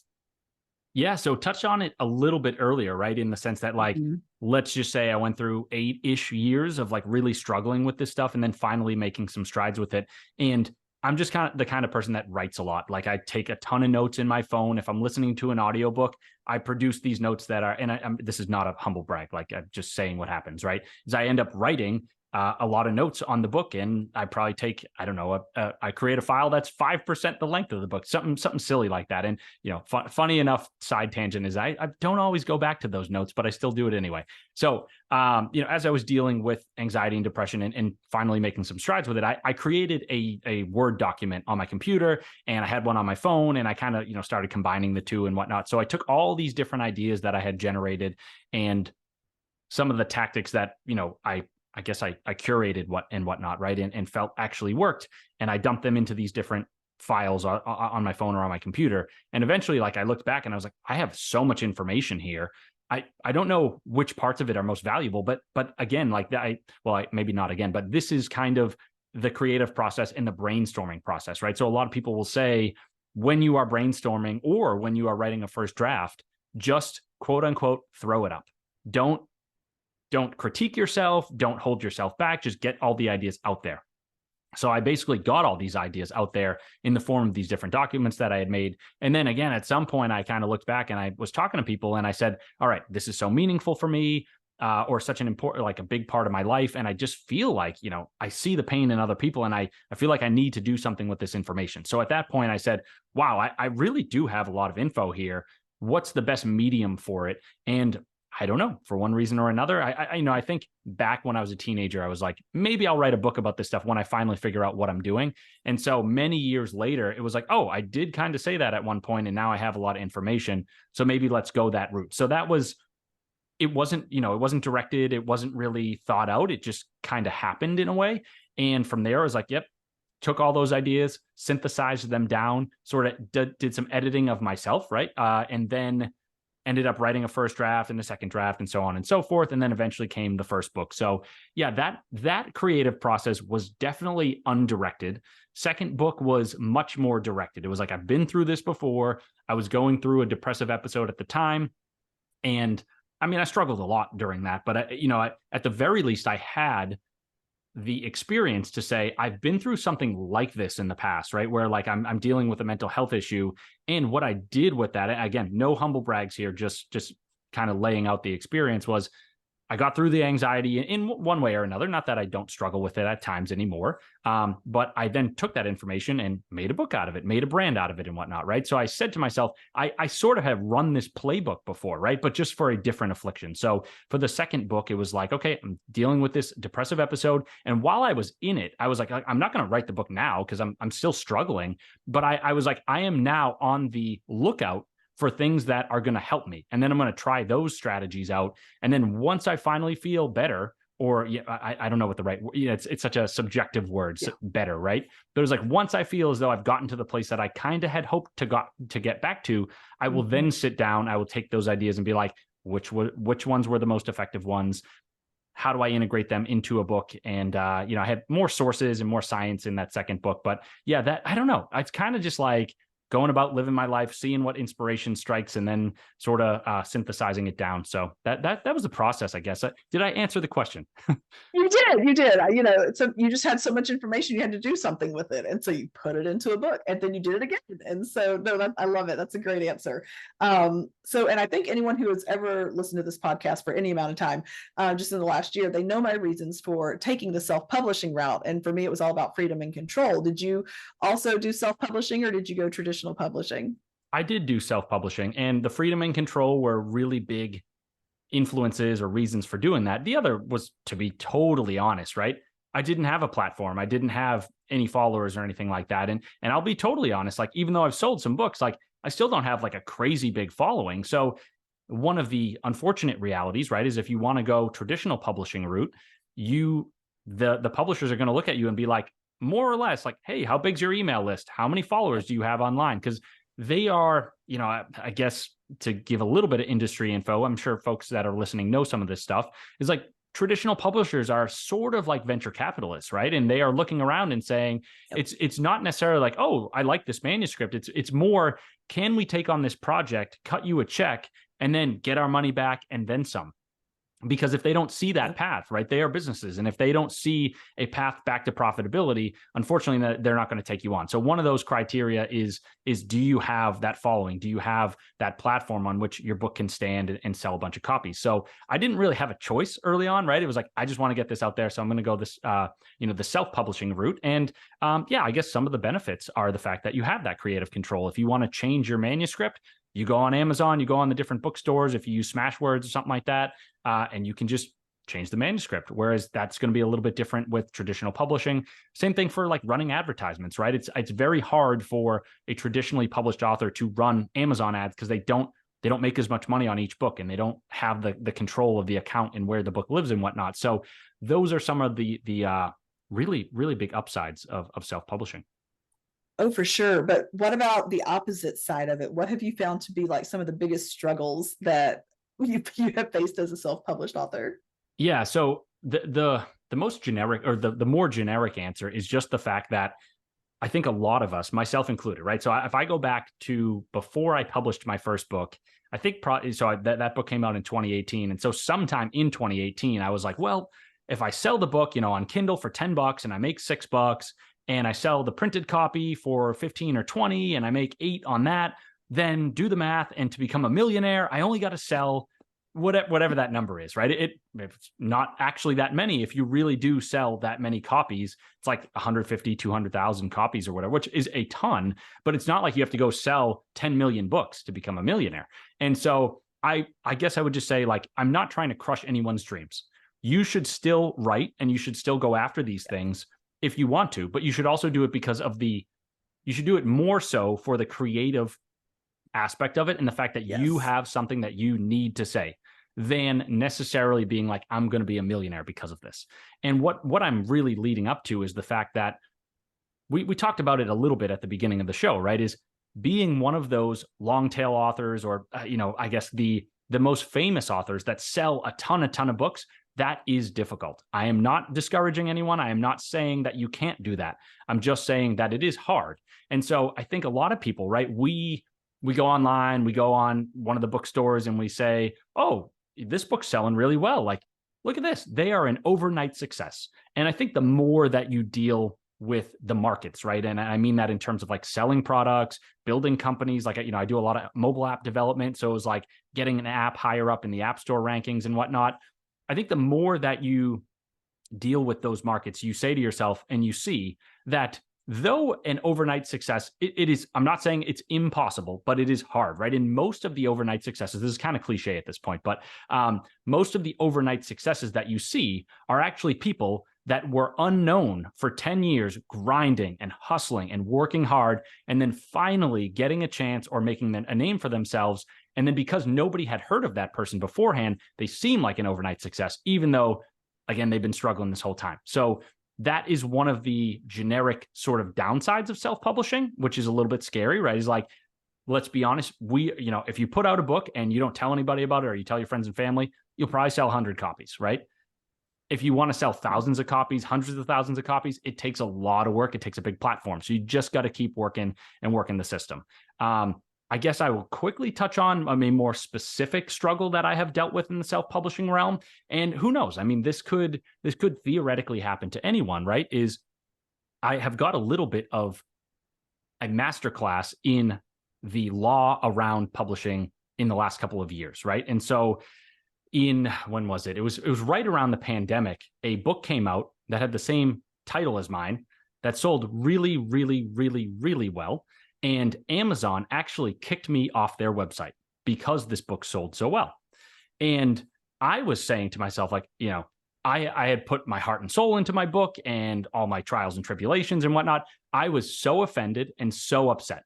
Speaker 2: Yeah, so touched on it a little bit earlier, right? In the sense that, like, let's just say I went through 8-ish years of like really struggling with this stuff and then finally making some strides with it. And I'm just kind of the kind of person that writes a lot. Like, I take a ton of notes in my phone. If I'm listening to an audiobook, I produce these notes that are, and this is not a humble brag, like I'm just saying what happens, right? Is I end up writing a lot of notes on the book, and I probably take, I don't know, I create a file that's 5% the length of the book, something silly like that. And, you know, funny enough, side tangent is I don't always go back to those notes, but I still do it anyway. So, you know, as I was dealing with anxiety and depression and finally making some strides with it, I created a Word document on my computer, and I had one on my phone, and I kind of, you know, started combining the two and whatnot. So I took all these different ideas that I had generated and some of the tactics that, you know, I guess I curated and whatnot, right? And felt actually worked. And I dumped them into these different files on my phone or on my computer. And eventually, like, I looked back and I was like, I have so much information here. I don't know which parts of it are most valuable, but again, like that, maybe not again, but this is kind of the creative process and the brainstorming process, right? So a lot of people will say, when you are brainstorming or when you are writing a first draft, just quote unquote, throw it up. Don't critique yourself. Don't hold yourself back. Just get all the ideas out there. So I basically got all these ideas out there in the form of these different documents that I had made. And then again, at some point, I kind of looked back and I was talking to people and I said, all right, this is so meaningful for me, or such an important, like a big part of my life. And I just feel like, you know, I see the pain in other people and I feel like I need to do something with this information. So at that point I said, wow, I really do have a lot of info here. What's the best medium for it? And I don't know, for one reason or another. I think back when I was a teenager, I was like, maybe I'll write a book about this stuff when I finally figure out what I'm doing. And so many years later, it was like, oh, I did kind of say that at one point, and now I have a lot of information. So maybe let's go that route. So it wasn't directed. It wasn't really thought out. It just kind of happened in a way. And from there, I was like, yep, took all those ideas, synthesized them down, sort of did some editing of myself, right? And then ended up writing a first draft and a second draft and so on and so forth. And then eventually came the first book. So yeah, that creative process was definitely undirected. Second book was much more directed. It was like, I've been through this before. I was going through a depressive episode at the time. And I mean, I struggled a lot during that, but at the very least I had the experience to say, I've been through something like this in the past, right? Where like I'm dealing with a mental health issue. And what I did with that, again, no humble brags here, just kind of laying out the experience, was I got through the anxiety in one way or another. Not that I don't struggle with it at times anymore. But I then took that information and made a book out of it, made a brand out of it and whatnot, right? So I said to myself, I sort of have run this playbook before, right? But just for a different affliction. So for the second book, it was like, okay, I'm dealing with this depressive episode. And while I was in it, I was like, I'm not going to write the book now because I'm still struggling. But I was like, I am now on the lookout for things that are going to help me. And then I'm going to try those strategies out. And then once I finally feel better, or I don't know what the right, it's such a subjective word, so better, right? But it was like, once I feel as though I've gotten to the place that I kind of had hoped to get back to, I will then sit down, I will take those ideas and be like, which ones were the most effective ones? How do I integrate them into a book? And, I had more sources and more science in that second book, but yeah, I don't know. It's kind of just like going about living my life, seeing what inspiration strikes, and then sort of synthesizing it down. So that was the process, I guess. Did I answer the question?
Speaker 1: You did. So you just had so much information, you had to do something with it. And so you put it into a book and then you did it again. And so, no, I love it. That's a great answer. And I think anyone who has ever listened to this podcast for any amount of time, just in the last year, they know my reasons for taking the self-publishing route. And for me, it was all about freedom and control. Did you also do self-publishing, or did you go traditional publishing?
Speaker 2: I did do self-publishing, and the freedom and control were really big influences or reasons for doing that. The other was, to be totally honest, right? I didn't have a platform. I didn't have any followers or anything like that. And I'll be totally honest, like, even though I've sold some books, like, I still don't have like a crazy big following. So one of the unfortunate realities, right, is if you want to go traditional publishing route, the publishers are going to look at you and be like, more or less like, hey, how big's your email list? How many followers do you have online? Because they are, I guess, to give a little bit of industry info, I'm sure folks that are listening know some of this stuff, is like, traditional publishers are sort of like venture capitalists, right? And they are looking around and saying, it's not necessarily like, oh, I like this manuscript. It's more, can we take on this project, cut you a check, and then get our money back and then some? Because if they don't see that path, right, they are businesses. And if they don't see a path back to profitability, unfortunately, they're not going to take you on. So one of those criteria is do you have that following? Do you have that platform on which your book can stand and sell a bunch of copies? So I didn't really have a choice early on, right? It was like, I just want to get this out there. So I'm going to go this, the self-publishing route. And I guess some of the benefits are the fact that you have that creative control. If you want to change your manuscript, you go on Amazon, you go on the different bookstores, if you use Smashwords or something like that, and you can just change the manuscript. Whereas that's going to be a little bit different with traditional publishing. Same thing for like running advertisements, right? It's very hard for a traditionally published author to run Amazon ads because they don't make as much money on each book, and they don't have the control of the account and where the book lives and whatnot. So those are some of the really, really big upsides of self-publishing.
Speaker 1: Oh, for sure. But what about the opposite side of it? What have you found to be like some of the biggest struggles that you have faced as a self-published author?
Speaker 2: Yeah. So the most generic, or the more generic answer is just the fact that I think a lot of us, myself included, right? So if I go back to before I published my first book, I think that book came out in 2018. And so sometime in 2018, I was like, well, if I sell the book, on Kindle for $10 and I make $6, and I sell the printed copy for 15 or 20 and I make 8 on that, then do the math. And to become a millionaire, I only got to sell whatever that number is, right? It's not actually that many. If you really do sell that many copies, it's like 150, 200,000 copies or whatever, which is a ton, but it's not like you have to go sell 10 million books to become a millionaire. And so I guess I would just say, like, I'm not trying to crush anyone's dreams. You should still write and you should still go after these things if you want to, but you should also do it because you should do it more so for the creative aspect of it and the fact that you have something that you need to say than necessarily being like, I'm going to be a millionaire because of this. And what I'm really leading up to is the fact that we talked about it a little bit at the beginning of the show, right? Is being one of those long tail authors, or, I guess the most famous authors that sell a ton of books. That is difficult. I am not discouraging anyone. I am not saying that you can't do that. I'm just saying that it is hard. And so I think a lot of people, right, we go online, we go on one of the bookstores and we say, oh, this book's selling really well. Like, look at this. They are an overnight success. And I think the more that you deal with the markets, right, and I mean that in terms of like selling products, building companies, like, I do a lot of mobile app development. So it was like getting an app higher up in the app store rankings and whatnot. I think the more that you deal with those markets, you say to yourself and you see that though an overnight success, it is, I'm not saying it's impossible, but it is hard, right? And most of the overnight successes, this is kind of cliche at this point, but most of the overnight successes that you see are actually people that were unknown for 10 years, grinding and hustling and working hard, and then finally getting a chance or making a name for themselves. And then because nobody had heard of that person beforehand, they seem like an overnight success, even though, again, they've been struggling this whole time. So that is one of the generic sort of downsides of self-publishing, which is a little bit scary, right? Is like, let's be honest, if you put out a book and you don't tell anybody about it, or you tell your friends and family, you'll probably sell 100 copies, right? If you want to sell thousands of copies, hundreds of thousands of copies, it takes a lot of work. It takes a big platform. So you just got to keep working the system. I guess I will quickly touch on a more specific struggle that I have dealt with in the self-publishing realm. And who knows? I mean, this could theoretically happen to anyone, right? Is I have got a little bit of a masterclass in the law around publishing in the last couple of years, right? And so when was it? It was right around the pandemic. A book came out that had the same title as mine that sold really, really, really, really well. And Amazon actually kicked me off their website because this book sold so well. And I was saying to myself, like, I had put my heart and soul into my book and all my trials and tribulations and whatnot. I was so offended and so upset.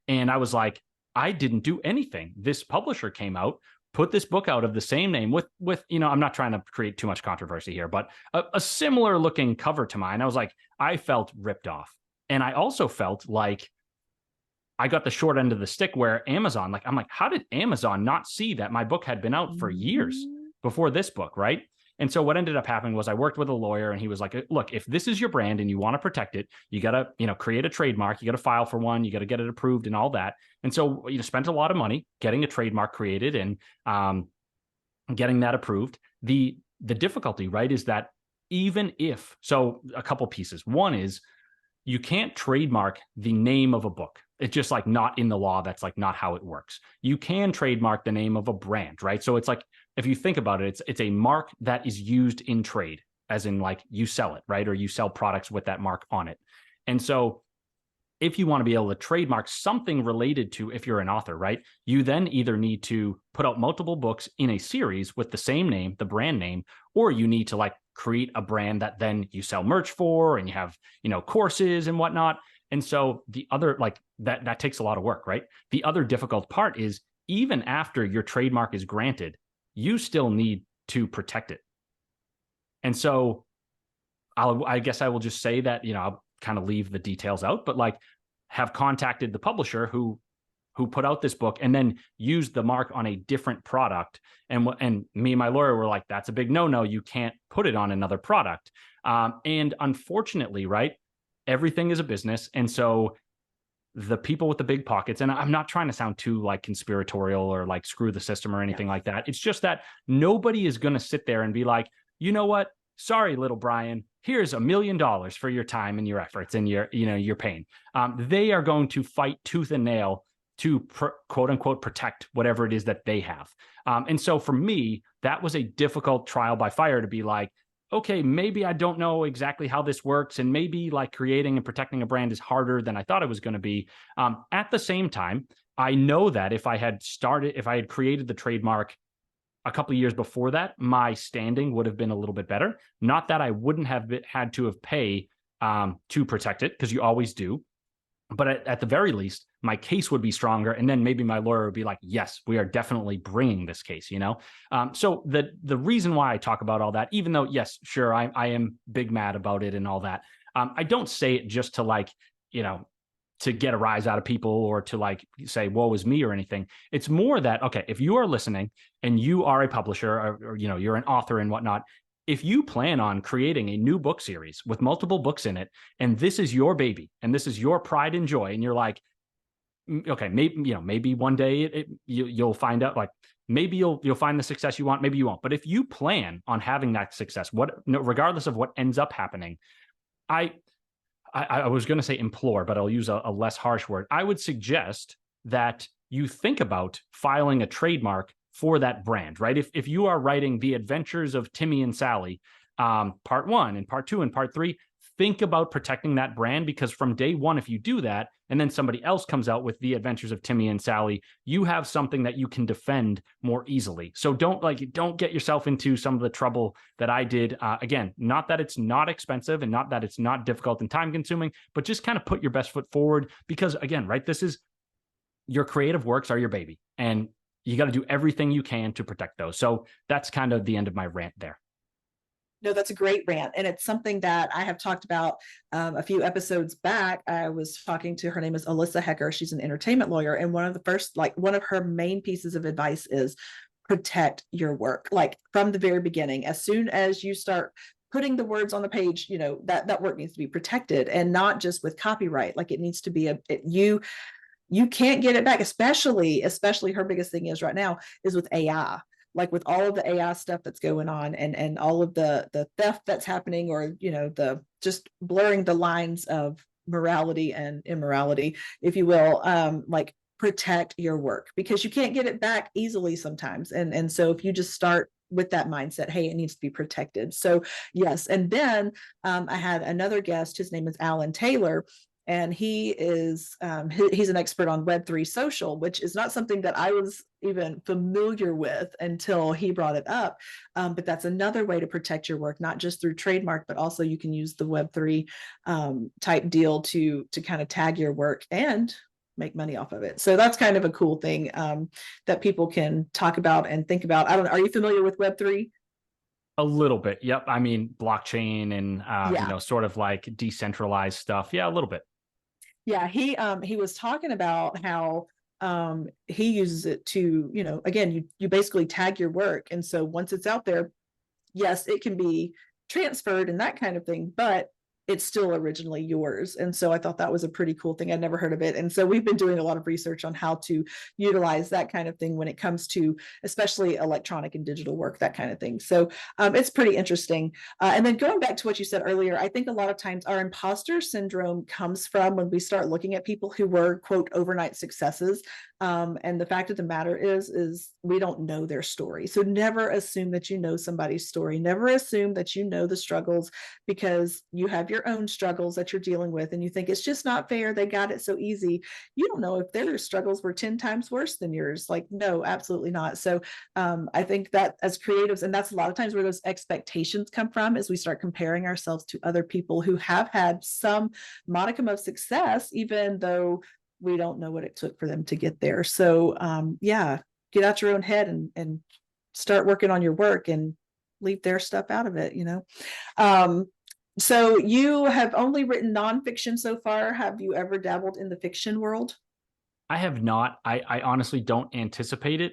Speaker 2: And I was like, I didn't do anything. This publisher came out, put this book out of the same name with, I'm not trying to create too much controversy here, but a similar looking cover to mine. I was like, I felt ripped off. And I also felt like I got the short end of the stick where Amazon, like, I'm like, how did Amazon not see that my book had been out for years before this book, right? And so what ended up happening was I worked with a lawyer and he was like, look, if this is your brand and you want to protect it, you got to, create a trademark, you got to file for one, you got to get it approved and all that. And so, spent a lot of money getting a trademark created and getting that approved. The difficulty, right, is that even if, so a couple pieces. One is you can't trademark the name of a book. It's just like not in the law. That's like not how it works. You can trademark the name of a brand, right? So it's like, if you think about it, it's a mark that is used in trade, as in like you sell it, right? Or you sell products with that mark on it. And so if you want to be able to trademark something related to, if you're an author, right, you then either need to put out multiple books in a series with the same name, the brand name, or you need to like create a brand that then you sell merch for and you have, courses and whatnot. And so the other, like that takes a lot of work, right? The other difficult part is even after your trademark is granted, you still need to protect it. And so I guess I will just say that, I'll kind of leave the details out, but like have contacted the publisher who put out this book and then used the mark on a different product. And me and my lawyer were like, that's a big no-no. You can't put it on another product. And unfortunately, right, everything is a business. And so the people with the big pockets, and I'm not trying to sound too like conspiratorial or like screw the system or anything like that. It's just that nobody is going to sit there and be like, you know what? Sorry, little Brian, here's $1 million for your time and your efforts and your pain. They are going to fight tooth and nail to quote unquote protect whatever it is that they have. And so for me, that was a difficult trial by fire to be like, okay, maybe I don't know exactly how this works. And maybe like creating and protecting a brand is harder than I thought it was going to be. At the same time, I know that if I had created the trademark a couple of years before that, my standing would have been a little bit better. Not that I wouldn't have had to have paid to protect it, because you always do. But at the very least, my case would be stronger. And then maybe my lawyer would be like, yes, we are definitely bringing this case, So the reason why I talk about all that, even though, yes, sure, I am big mad about it and all that, I don't say it just to like, to get a rise out of people or to like say, woe is me or anything. It's more that, okay, if you are listening and you are a publisher or you're an author and whatnot, if you plan on creating a new book series with multiple books in it, and this is your baby and this is your pride and joy, and you're like, okay, maybe one day you'll find out, like maybe you'll find the success you want, maybe you won't. But if you plan on having that success, regardless of what ends up happening, I was going to say implore, but I'll use a less harsh word. I would suggest that you think about filing a trademark for that brand, right? If you are writing The Adventures of Timmy and Sally, part 1 and part 2 and part 3, think about protecting that brand, because from day one, if you do that, and then somebody else comes out with The Adventures of Timmy and Sally, you have something that you can defend more easily. So don't get yourself into some of the trouble that I did. Again, not that it's not expensive and not that it's not difficult and time consuming, but just kind of put your best foot forward, because again, right, this is your creative works are your baby, and you got to do everything you can to protect those. So that's kind of the end of my rant there.
Speaker 1: No, that's a great rant. And it's something that I have talked about a few episodes back. I was talking to, her name is Alyssa Hecker. She's an entertainment lawyer. And one of her main pieces of advice is protect your work. Like from the very beginning, as soon as you start putting the words on the page, that work needs to be protected, and not just with copyright. Like it needs to be you can't get it back, especially her biggest thing is right now is with AI. Like with all of the AI stuff that's going on and all of the theft that's happening, or the just blurring the lines of morality and immorality, if you will, like protect your work, because you can't get it back easily sometimes. And so if you just start with that mindset, hey, it needs to be protected. So yes. And then I had another guest, his name is Alan Taylor, and he's an expert on Web3 social, which is not something that I was even familiar with until he brought it up. But that's another way to protect your work, not just through trademark, but also you can use the Web3 type deal to kind of tag your work and make money off of it. So that's kind of a cool thing that people can talk about and think about. I don't know. Are you familiar with Web3?
Speaker 2: A little bit. Yep. I mean, blockchain and,
Speaker 1: Yeah.
Speaker 2: sort of like decentralized stuff. Yeah, a little bit.
Speaker 1: Yeah, he was talking about how he uses it to, again, you basically tag your work. And so once it's out there, yes, it can be transferred and that kind of thing, but it's still originally yours. And so I thought that was a pretty cool thing. I'd never heard of it. And so we've been doing a lot of research on how to utilize that kind of thing when it comes to especially electronic and digital work, that kind of thing. So it's pretty interesting. And then going back to what you said earlier, I think a lot of times our imposter syndrome comes from when we start looking at people who were, quote, overnight successes. And the fact of the matter is we don't know their story. So never assume that you know somebody's story. Never assume that you know the struggles, because you have your own struggles that you're dealing with and you think it's just not fair. They got it so easy. You don't know if their struggles were 10 times worse than yours. Like, no, absolutely not. So I think that as creatives, and that's a lot of times where those expectations come from, is we start comparing ourselves to other people who have had some modicum of success, even though we don't know what it took for them to get there. So yeah, get out your own head and start working on your work and leave their stuff out of it. So you have only written nonfiction so far. Have you ever dabbled in the fiction world?
Speaker 2: I have not. I honestly don't anticipate it.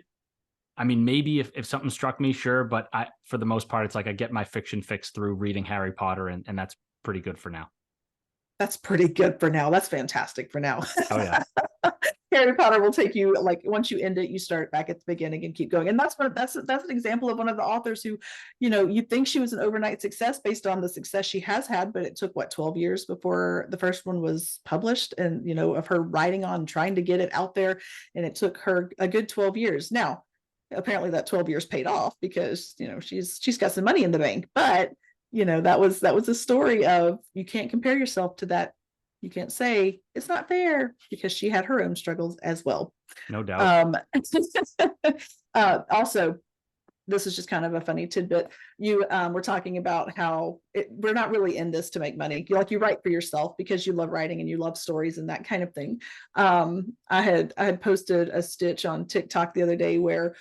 Speaker 2: I mean, maybe if something struck me, sure. But for the most part, it's like I get my fiction fix through reading Harry Potter, and that's pretty good for now.
Speaker 1: That's pretty good for now. That's fantastic for now.
Speaker 2: Oh, yeah.
Speaker 1: Harry Potter will take you, like, once you end it, you start back at the beginning and keep going. And that's an example of one of the authors who, you think she was an overnight success based on the success she has had, but it took 12 years before the first one was published, and of her writing on trying to get it out there, and it took her a good 12 years. Now, apparently that 12 years paid off because she's got some money in the bank, but that was a story of, you can't compare yourself to that. You can't say it's not fair, because she had her own struggles as well.
Speaker 2: No doubt.
Speaker 1: Also, this is just kind of a funny tidbit. You were talking about how we're not really in this to make money. You write for yourself because you love writing and you love stories and that kind of thing. I had posted a stitch on TikTok the other day where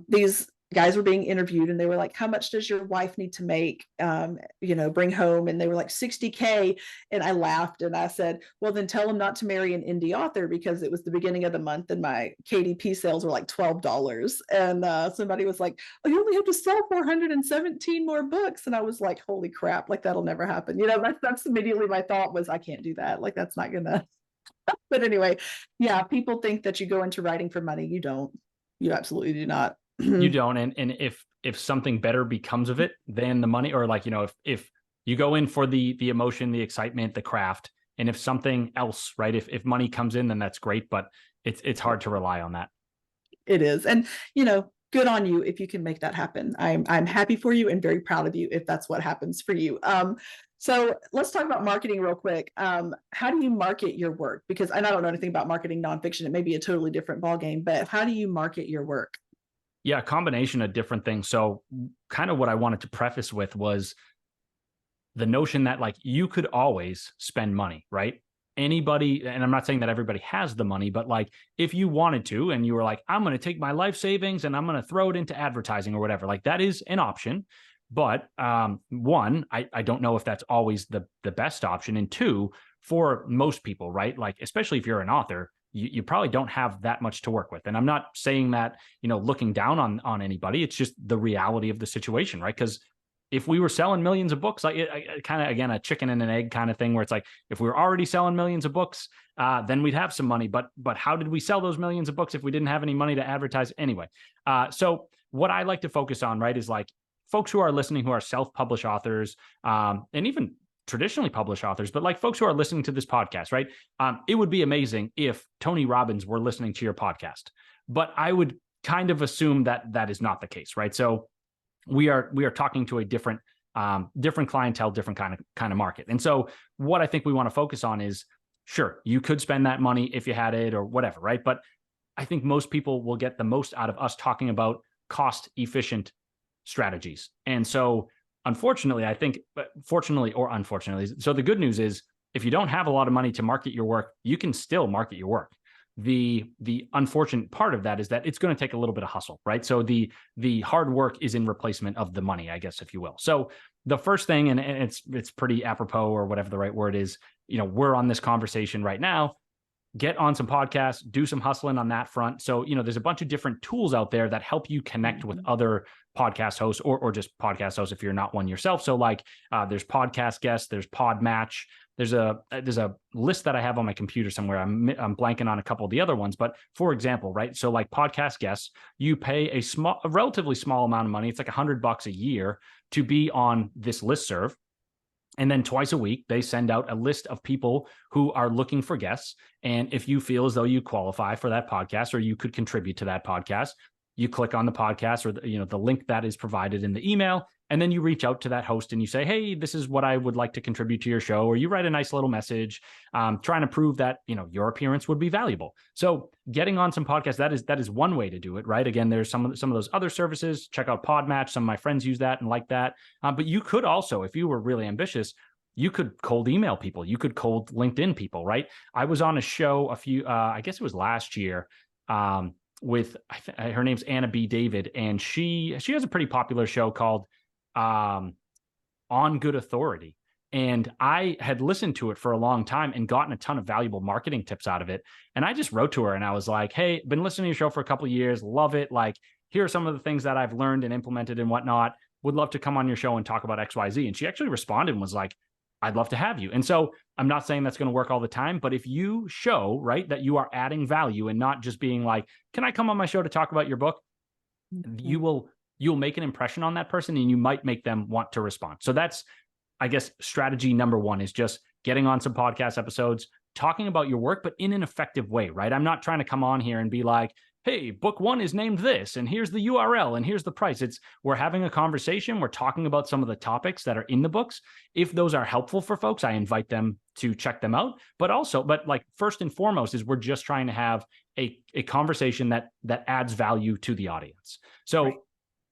Speaker 1: these guys were being interviewed and they were like, how much does your wife need to make, bring home? And they were like, 60K. And I laughed and I said, well, then tell them not to marry an indie author, because it was the beginning of the month and my KDP sales were like $12. And somebody was like, oh, you only have to sell 417 more books. And I was like, holy crap, like that'll never happen. That's immediately my thought was, I can't do that. Like, that's not gonna. But anyway, yeah, people think that you go into writing for money. You don't. You absolutely do not.
Speaker 2: You don't. And if something better becomes of it than the money, or like, if you go in for the emotion, the excitement, the craft, and if something else, right, if money comes in, then that's great, but it's hard to rely on that.
Speaker 1: It is. And good on you if you can make that happen. I'm happy for you and very proud of you if that's what happens for you. So let's talk about marketing real quick. How do you market your work? Because I don't know anything about marketing nonfiction. It may be a totally different ballgame, but how do you market your work?
Speaker 2: Yeah, a combination of different things. So kind of what I wanted to preface with was the notion that, like, you could always spend money, right? Anybody, and I'm not saying that everybody has the money, but like, if you wanted to and you were like, I'm going to take my life savings and I'm going to throw it into advertising or whatever, like, that is an option. But one, I don't know if that's always the best option. And two, for most people, right? Like, especially if you're an author, you probably don't have that much to work with. And I'm not saying that, looking down on anybody. It's just the reality of the situation, right? Because if we were selling millions of books, like, kind of, again, a chicken and an egg kind of thing, where it's like, if we were already selling millions of books, then we'd have some money. But how did we sell those millions of books if we didn't have any money to advertise anyway? So what I like to focus on, right, is like folks who are listening, who are self-published authors, and even traditionally published authors, but like folks who are listening to this podcast, right? It would be amazing if Tony Robbins were listening to your podcast, but I would kind of assume that that is not the case, right? So we are talking to a different clientele, different kind of market. And so what I think we want to focus on is Sure, you could spend that money if you had it or whatever, right? But I think most people will get the most out of us talking about cost efficient strategies. And so, unfortunately, I think, fortunately or unfortunately, so the good news is if you don't have a lot of money to market your work, you can still market your work. The unfortunate part of that is that it's going to take a little bit of hustle, right? So the hard work is in replacement of the money, I guess, if you will. So the first thing, and it's pretty apropos or whatever the right word is, we're on this conversation right now. Get on some podcasts, do some hustling on that front. So, there's a bunch of different tools out there that help you connect with other podcast hosts or just podcast hosts if you're not one yourself. So like there's podcast guests, there's Pod Match. There's a list that I have on my computer somewhere. I'm blanking on a couple of the other ones, but for example, right? So like podcast guests, you pay a relatively small amount of money. It's like $100 a year to be on this listserv. And then twice a week, they send out a list of people who are looking for guests. And if you feel as though you qualify for that podcast or you could contribute to that podcast, you click on the podcast or the link that is provided in the email. And then you reach out to that host and you say, hey, this is what I would like to contribute to your show. Or you write a nice little message trying to prove that, your appearance would be valuable. So getting on some podcasts, that is one way to do it, right? Again, there's some of those other services. Check out Podmatch. Some of my friends use that and like that. But you could also, if you were really ambitious, you could cold email people. You could cold LinkedIn people, right? I was on a show I guess it was last year, with her name's Anna B. David, and she has a pretty popular show called On Good Authority. And I had listened to it for a long time and gotten a ton of valuable marketing tips out of it. And I just wrote to her and I was like, hey, been listening to your show for a couple of years, love it. Like, here are some of the things that I've learned and implemented and whatnot. Would love to come on your show and talk about XYZ. And she actually responded and was like, I'd love to have you. And so I'm not saying that's going to work all the time, but if you show, right, that you are adding value and not just being like, can I come on my show to talk about your book? You'll make an impression on that person and you might make them want to respond. So that's, I guess, strategy number one is just getting on some podcast episodes, talking about your work, but in an effective way, right? I'm not trying to come on here and be like, hey, book one is named this, and here's the URL, and here's the price. We're having a conversation. We're talking about some of the topics that are in the books. If those are helpful for folks, I invite them to check them out. But like first and foremost is we're just trying to have a conversation that adds value to the audience. So right.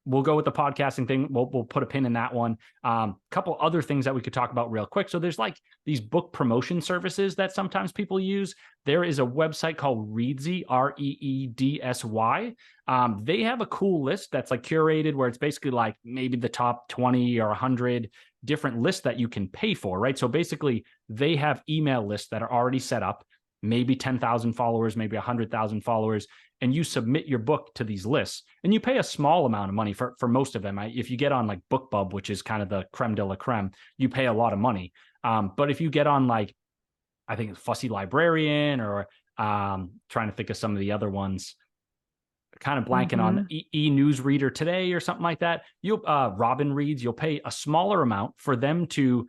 Speaker 2: We'll go with the podcasting thing. We'll put a pin in that one. Couple other things that we could talk about real quick. So there's like these book promotion services that sometimes people use. There is a website called Reedsy, Reedsy. They have a cool list that's like curated where it's basically like maybe the top 20 or 100 different lists that you can pay for, right? So basically they have email lists that are already set up, maybe 10,000 followers, maybe 100,000 followers. And you submit your book to these lists and you pay a small amount of money for most of them. If you get on like BookBub, which is kind of the creme de la creme, you pay a lot of money. But if you get on like, I think it's Fussy Librarian or trying to think of some of the other ones, kind of blanking on e-Newsreader Today or something like that. Robin Reads, you'll pay a smaller amount for them to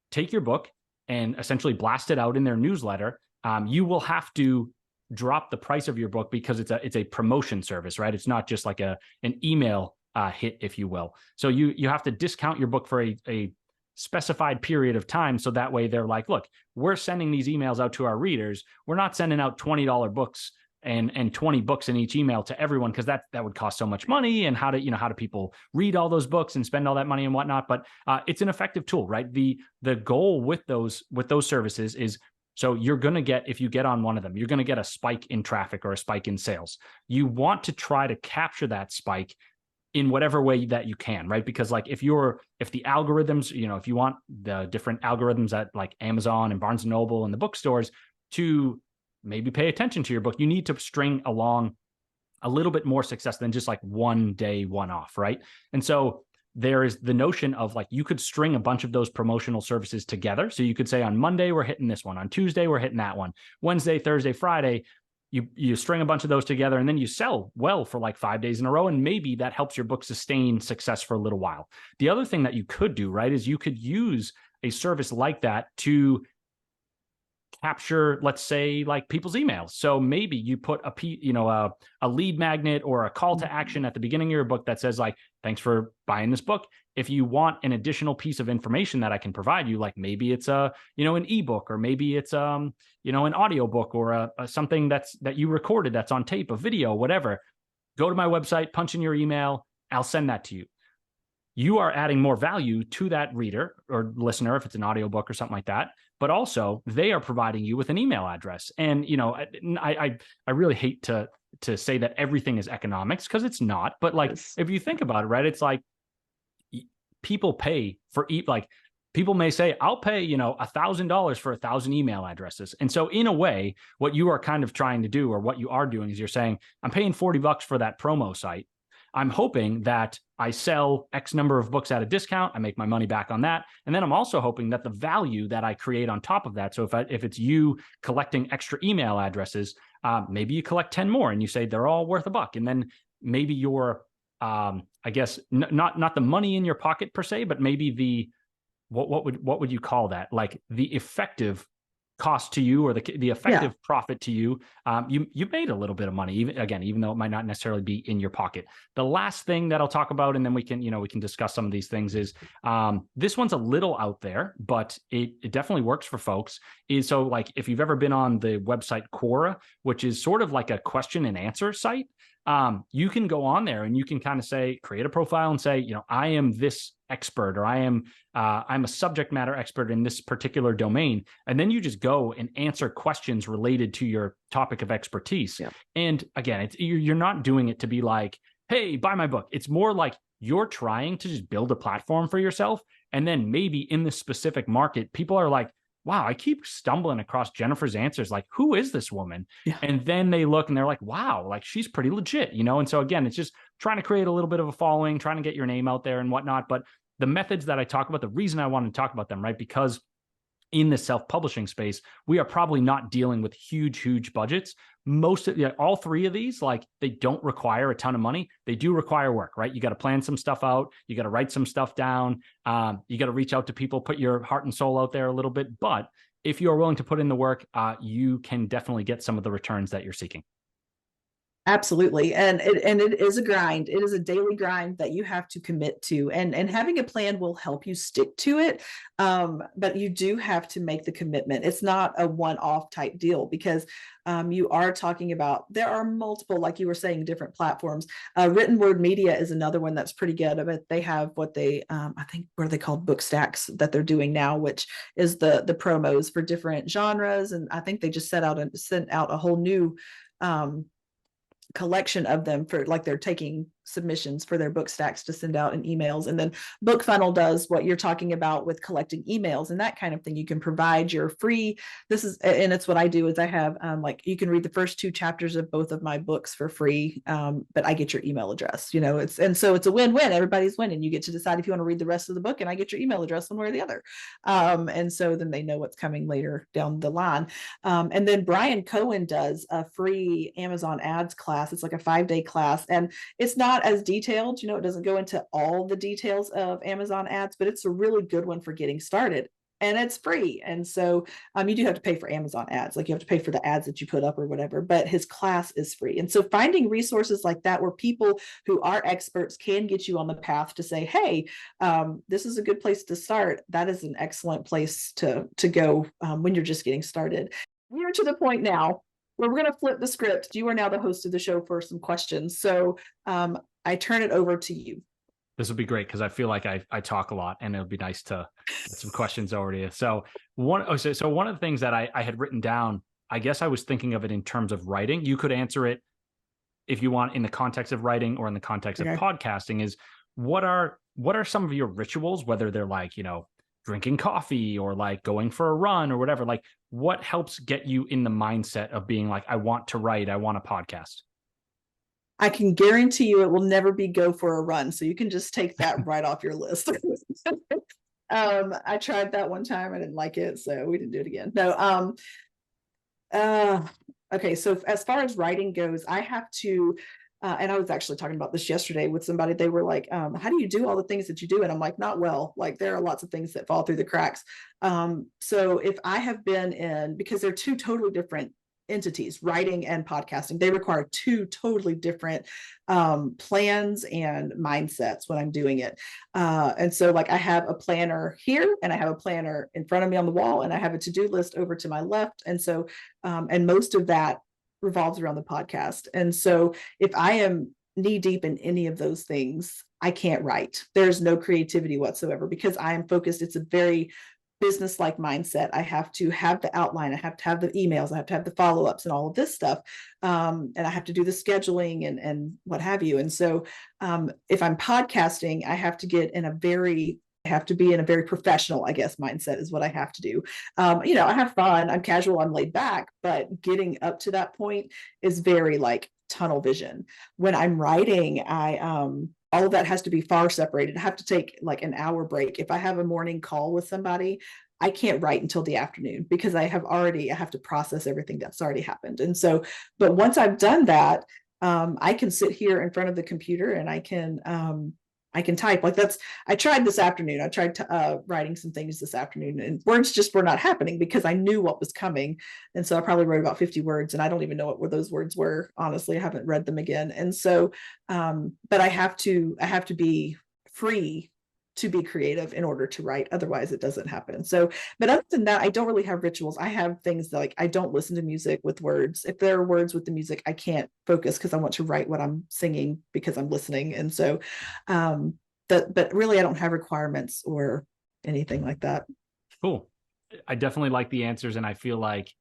Speaker 2: take your book and essentially blast it out in their newsletter. You will have to drop the price of your book because it's a promotion service, right? It's not just like an email hit, if you will. So you have to discount your book for a specified period of time. So that way they're like, look, we're sending these emails out to our readers. We're not sending out $20 books and 20 books in each email to everyone because that would cost so much money. And how do people read all those books and spend all that money and whatnot? But it's an effective tool, right? The goal with those services is, so you're going to get, if you get on one of them, you're going to get a spike in traffic or a spike in sales. You want to try to capture that spike in whatever way that you can, right? Because like if the algorithms, if you want the different algorithms at like Amazon and Barnes and Noble and the bookstores to maybe pay attention to your book, you need to string along a little bit more success than just like one day, one off, right? And so there is the notion of like, you could string a bunch of those promotional services together. So you could say on Monday, we're hitting this one. On Tuesday, we're hitting that one. Wednesday, Thursday, Friday, you string a bunch of those together and then you sell well for like 5 days in a row. And maybe that helps your book sustain success for a little while. The other thing that you could do, right, is you could use a service like that to capture, let's say, like people's emails. So maybe you put a lead magnet or a call to action at the beginning of your book that says like, thanks for buying this book. If you want an additional piece of information that I can provide you, like maybe it's an ebook, or maybe it's an audiobook, or something that you recorded that's on tape, a video, whatever. Go to my website, punch in your email, I'll send that to you. You are adding more value to that reader or listener if it's an audiobook or something like that. But also they are providing you with an email address. And, I really hate to say that everything is economics, because it's not. But like, if you think about it, right, it's like people pay for people may say, I'll pay, $1,000 for 1,000 email addresses. And so in a way, what you are kind of trying to do, or what you are doing, is you're saying, I'm paying $40 for that promo site. I'm hoping that I sell X number of books at a discount. I make my money back on that. And then I'm also hoping that the value that I create on top of that. So if it's you collecting extra email addresses, maybe you collect 10 more and you say they're all worth $1. And then maybe your, I guess, not the money in your pocket per se, but maybe the, what would you call that? Like the effective cost to you, or the effective profit to you, you made a little bit of money, even though it might not necessarily be in your pocket. The last thing that I'll talk about, and then we can discuss some of these things, is this one's a little out there, but it definitely works for folks. Is so like, if you've ever been on the website Quora, which is sort of like a question and answer site, you can go on there and you can kind of say, create a profile and say, I am this expert, or I'm a subject matter expert in this particular domain. And then you just go and answer questions related to your topic of expertise. Yeah. And again, you're not doing it to be like, hey, buy my book. It's more like you're trying to just build a platform for yourself. And then maybe in this specific market, people are like, wow, I keep stumbling across Jennifer's answers. Like, who is this woman? Yeah. And then they look and they're like, wow, like she's pretty legit, And so again, it's just trying to create a little bit of a following, trying to get your name out there and whatnot. But the methods that I talk about, the reason I wanted to talk about them, right? Because in the self-publishing space, we are probably not dealing with huge budgets. All three of these, like, they don't require a ton of money. They do require work, right? You got to plan some stuff out. You got to write some stuff down. You got to reach out to people, put your heart and soul out there a little bit. But if you are willing to put in the work, you can definitely get some of the returns that you're seeking.
Speaker 1: Absolutely. And it is a grind. It is a daily grind that you have to commit to, and having a plan will help you stick to it. But you do have to make the commitment. It's not a one-off type deal, because you are talking about, there are multiple, like you were saying, different platforms. Written Word Media is another one that's pretty good. But they have what they, I think, what are they called, book stacks that they're doing now, which is the promos for different genres. And I think they just sent out a whole new collection of them, for like, they're taking submissions for their book stacks to send out in emails. And then Book Funnel does what you're talking about with collecting emails and that kind of thing. You can provide your free, and it's what I do, is I have like, you can read the first 2 chapters of both of my books for free, but I get your email address. And so it's a win-win. Everybody's winning. You get to decide if you want to read the rest of the book, and I get your email address one way or the other. And so then they know what's coming later down the line. And then Brian Cohen does a free Amazon ads class. It's like a 5-day class, and it's not as detailed, it doesn't go into all the details of Amazon ads, but it's a really good one for getting started, and it's free. And so you do have to pay for Amazon ads, like you have to pay for the ads that you put up or whatever, but his class is free. And so finding resources like that, where people who are experts can get you on the path to say, hey, this is a good place to start. That is an excellent place to go when you're just getting started. We're to the point now where we're going to flip the script. You are now the host of the show for some questions. So I turn it over to you.
Speaker 2: This will be great, because I feel like I talk a lot, and it'll be nice to get some questions over to you. So one of the things that I had written down, I guess I was thinking of it in terms of writing. You could answer it if you want in the context of writing or in the context of podcasting, is what are some of your rituals, whether they're like, drinking coffee or like going for a run or whatever, like what helps get you in the mindset of being like, I want to write, I want a podcast?
Speaker 1: I can guarantee you it will never be go for a run. So you can just take that right off your list. I tried that one time. I didn't like it, so we didn't do it again. No. Okay. So as far as writing goes, I have to And I was actually talking about this yesterday with somebody. They were like, how do you do all the things that you do? And I'm like, not well. Like, there are lots of things that fall through the cracks. So if I have been in, because they're two totally different entities, writing and podcasting, they require two totally different plans and mindsets when I'm doing it. And so like I have a planner here and I have a planner in front of me on the wall and I have a to-do list over to my left. And so, and most of that revolves around the podcast. And so if I am knee deep in any of those things, I can't write. There's no creativity whatsoever because I am focused. It's a very business-like mindset. I have to have the outline. I have to have the emails. I have to have the follow-ups and all of this stuff. And I have to do the scheduling and what have you. And so if I'm podcasting, I have to be in a very professional, I guess, mindset is what I have to do. I have fun, I'm casual, I'm laid back, but getting up to that point is very like tunnel vision. When I'm writing, all of that has to be far separated. I have to take like an hour break. If I have a morning call with somebody, I can't write until the afternoon because I have to process everything that's already happened. And so, but once I've done that, I can sit here in front of the computer and I can type. I tried this afternoon. I tried writing some things this afternoon and words just were not happening because I knew what was coming. And so I probably wrote about 50 words and I don't even know what those words were. Honestly, I haven't read them again. And so, but I have to be free to be creative in order to write. Otherwise it doesn't happen. So, but other than that, I don't really have rituals. I have things that like, I don't listen to music with words. If there are words with the music, I can't focus because I want to write what I'm singing because I'm listening. And so, but really I don't have requirements or anything like that.
Speaker 2: Cool. I definitely like the answers. And I feel like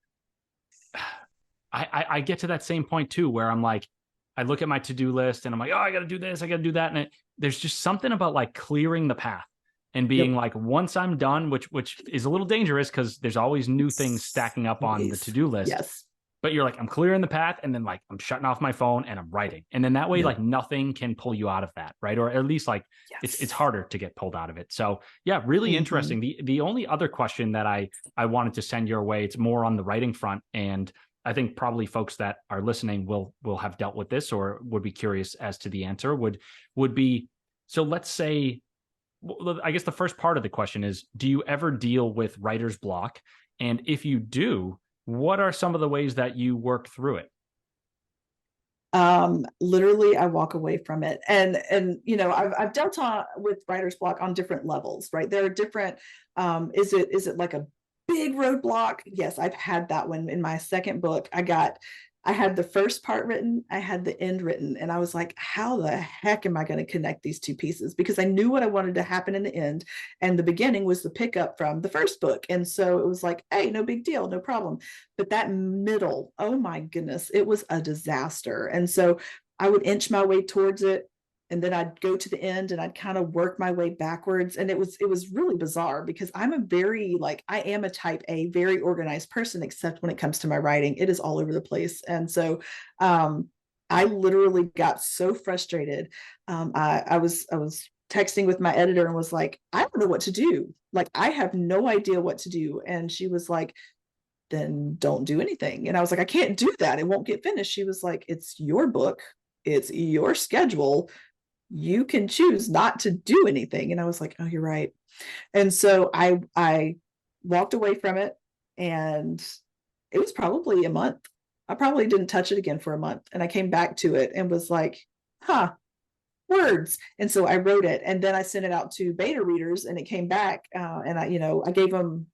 Speaker 2: I get to that same point too, where I'm like, I look at my to-do list and I'm like, oh, I got to do this. I got to do that. And there's just something about like clearing the path and being like, once I'm done, which is a little dangerous because there's always new things stacking up on the to-do list.
Speaker 1: Yes.
Speaker 2: But you're like, I'm clearing the path. And then like, I'm shutting off my phone and I'm writing. And then that way, like nothing can pull you out of that. Right. Or at least like it's harder to get pulled out of it. So yeah, really interesting. The only other question that I wanted to send your way, it's more on the writing front. And I think probably folks that are listening will have dealt with this or would be curious as to the answer would be, so let's say, I guess the first part of the question is, do you ever deal with writer's block? And if you do, what are some of the ways that you work through it?
Speaker 1: Literally I walk away from it. And I've dealt with writer's block on different levels, right? There are different, is it like a big roadblock? Yes, I've had that one. In my second book, I had the first part written, I had the end written, and I was like, how the heck am I going to connect these two pieces? Because I knew what I wanted to happen in the end, and the beginning was the pickup from the first book. And so it was like, hey, no big deal, no problem. But that middle, oh my goodness, it was a disaster. And so I would inch my way towards it, and then I'd go to the end and I'd kind of work my way backwards. And it was really bizarre because I am a type A, very organized person, except when it comes to my writing, it is all over the place. And so I literally got so frustrated. I was texting with my editor and was like, I don't know what to do. Like, I have no idea what to do. And she was like, then don't do anything. And I was like, I can't do that. It won't get finished. She was like, it's your book. It's your schedule. You can choose not to do anything. And I was like, oh, you're right. And so I walked away from it, and it was probably a month. I probably didn't touch it again for a month. And I came back to it and was like, words. And so I wrote it, and then I sent it out to beta readers, and it came back. And I gave them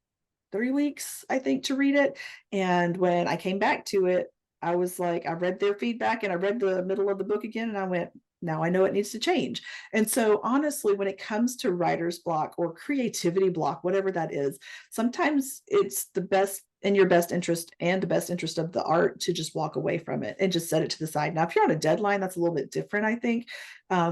Speaker 1: 3 weeks, I think, to read it. And when I came back to it, I was like, I read their feedback and I read the middle of the book again, and I went, now I know it needs to change. And so honestly, when it comes to writer's block or creativity block, whatever that is, sometimes it's the best in your best interest and the best interest of the art to just walk away from it and just set it to the side. Now, if you're on a deadline, that's a little bit different, I think,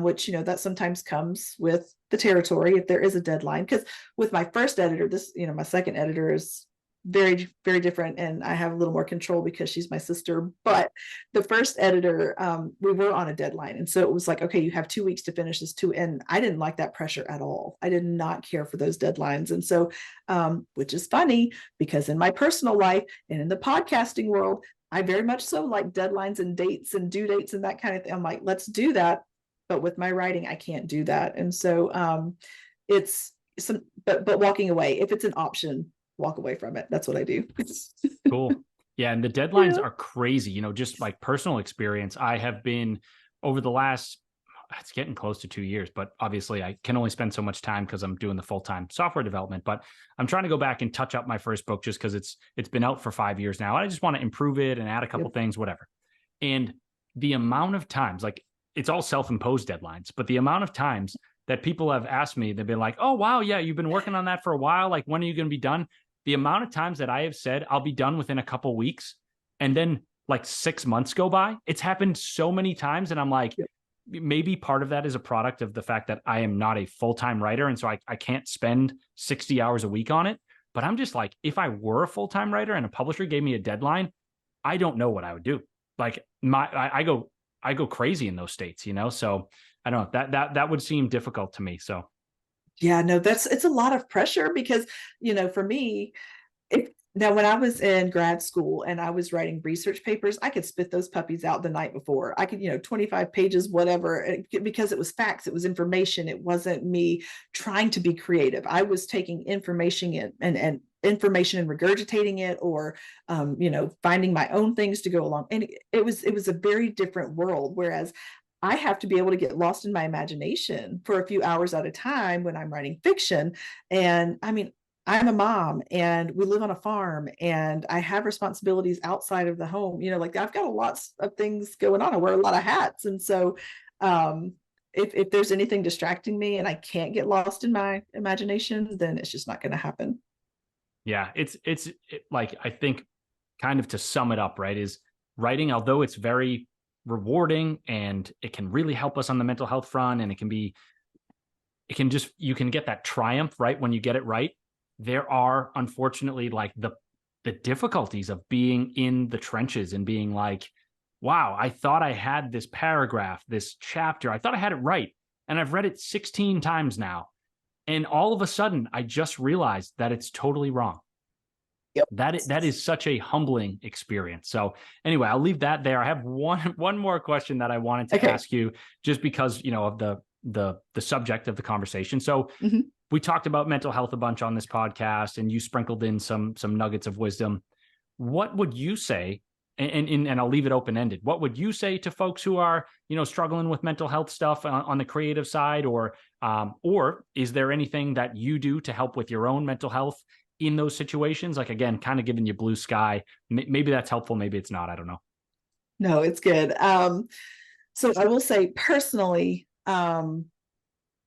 Speaker 1: which, that sometimes comes with the territory if there is a deadline. Because with my first editor, my second editor is very, very different, and I have a little more control because she's my sister. But the first editor, we were on a deadline, and so it was like, okay, you have 2 weeks to finish this too. And I didn't like that pressure at all. I did not care for those deadlines. And so which is funny because in my personal life and in the podcasting world, I very much so like deadlines and dates and due dates and that kind of thing. I'm like, let's do that. But with my writing, I can't do that. And so it's some, but walking away, if it's an option, walk away from it. That's what I do.
Speaker 2: Cool. Yeah. And the deadlines
Speaker 1: Yeah.
Speaker 2: are crazy. Just like personal experience, I have been over the last, it's getting close to 2 years, but obviously I can only spend so much time because I'm doing the full-time software development. But I'm trying to go back and touch up my first book just because it's been out for 5 years now. I just want to improve it and add a couple
Speaker 1: Yep.
Speaker 2: things, whatever. And the amount of times, like it's all self-imposed deadlines, but the amount of times that people have asked me, they've been like, oh, wow, yeah, you've been working on that for a while. Like, when are you going to be done? The amount of times that I have said I'll be done within a couple weeks, and then like 6 months go by, it's happened so many times. And I'm like,
Speaker 1: Yep.
Speaker 2: maybe part of that is a product of the fact that I am not a full-time writer. And so I can't spend 60 hours a week on it. But I'm just like, if I were a full-time writer and a publisher gave me a deadline, I don't know what I would do. Like I go crazy in those states, So I don't know, that would seem difficult to me. So
Speaker 1: Yeah, no, it's a lot of pressure because, for me, now when I was in grad school and I was writing research papers, I could spit those puppies out the night before. I could, 25 pages, whatever, because it was facts, it was information. It wasn't me trying to be creative. I was taking information and information and regurgitating it, or finding my own things to go along. And it was a very different world. Whereas I have to be able to get lost in my imagination for a few hours at a time when I'm writing fiction. And I mean, I'm a mom and we live on a farm and I have responsibilities outside of the home. Like I've got a lot of things going on. I wear a lot of hats. And so um, if there's anything distracting me and I can't get lost in my imagination, then it's just not going to happen.
Speaker 2: yeah, like, I think, kind of to sum it up, right, is writing, although it's very rewarding and it can really help us on the mental health front, and you can get that triumph, right, when you get it right. There are, unfortunately, like the difficulties of being in the trenches and being like, wow, I thought I had this paragraph, this chapter, I thought I had it right, and I've read it 16 times now, and all of a sudden I just realized that it's totally wrong.
Speaker 1: Yep.
Speaker 2: That is such a humbling experience. So anyway, I'll leave that there. I have one more question that I wanted to
Speaker 1: Okay.
Speaker 2: ask you, just because of the subject of the conversation. So
Speaker 1: Mhm.
Speaker 2: we talked about mental health a bunch on this podcast, and you sprinkled in some nuggets of wisdom. What would you say? And I'll leave it open ended. What would you say to folks who are struggling with mental health stuff on the creative side, or is there anything that you do to help with your own mental health in those situations? Like, again, kind of giving you blue sky. Maybe that's helpful. Maybe it's not. I don't know.
Speaker 1: No, it's good. So I will say personally,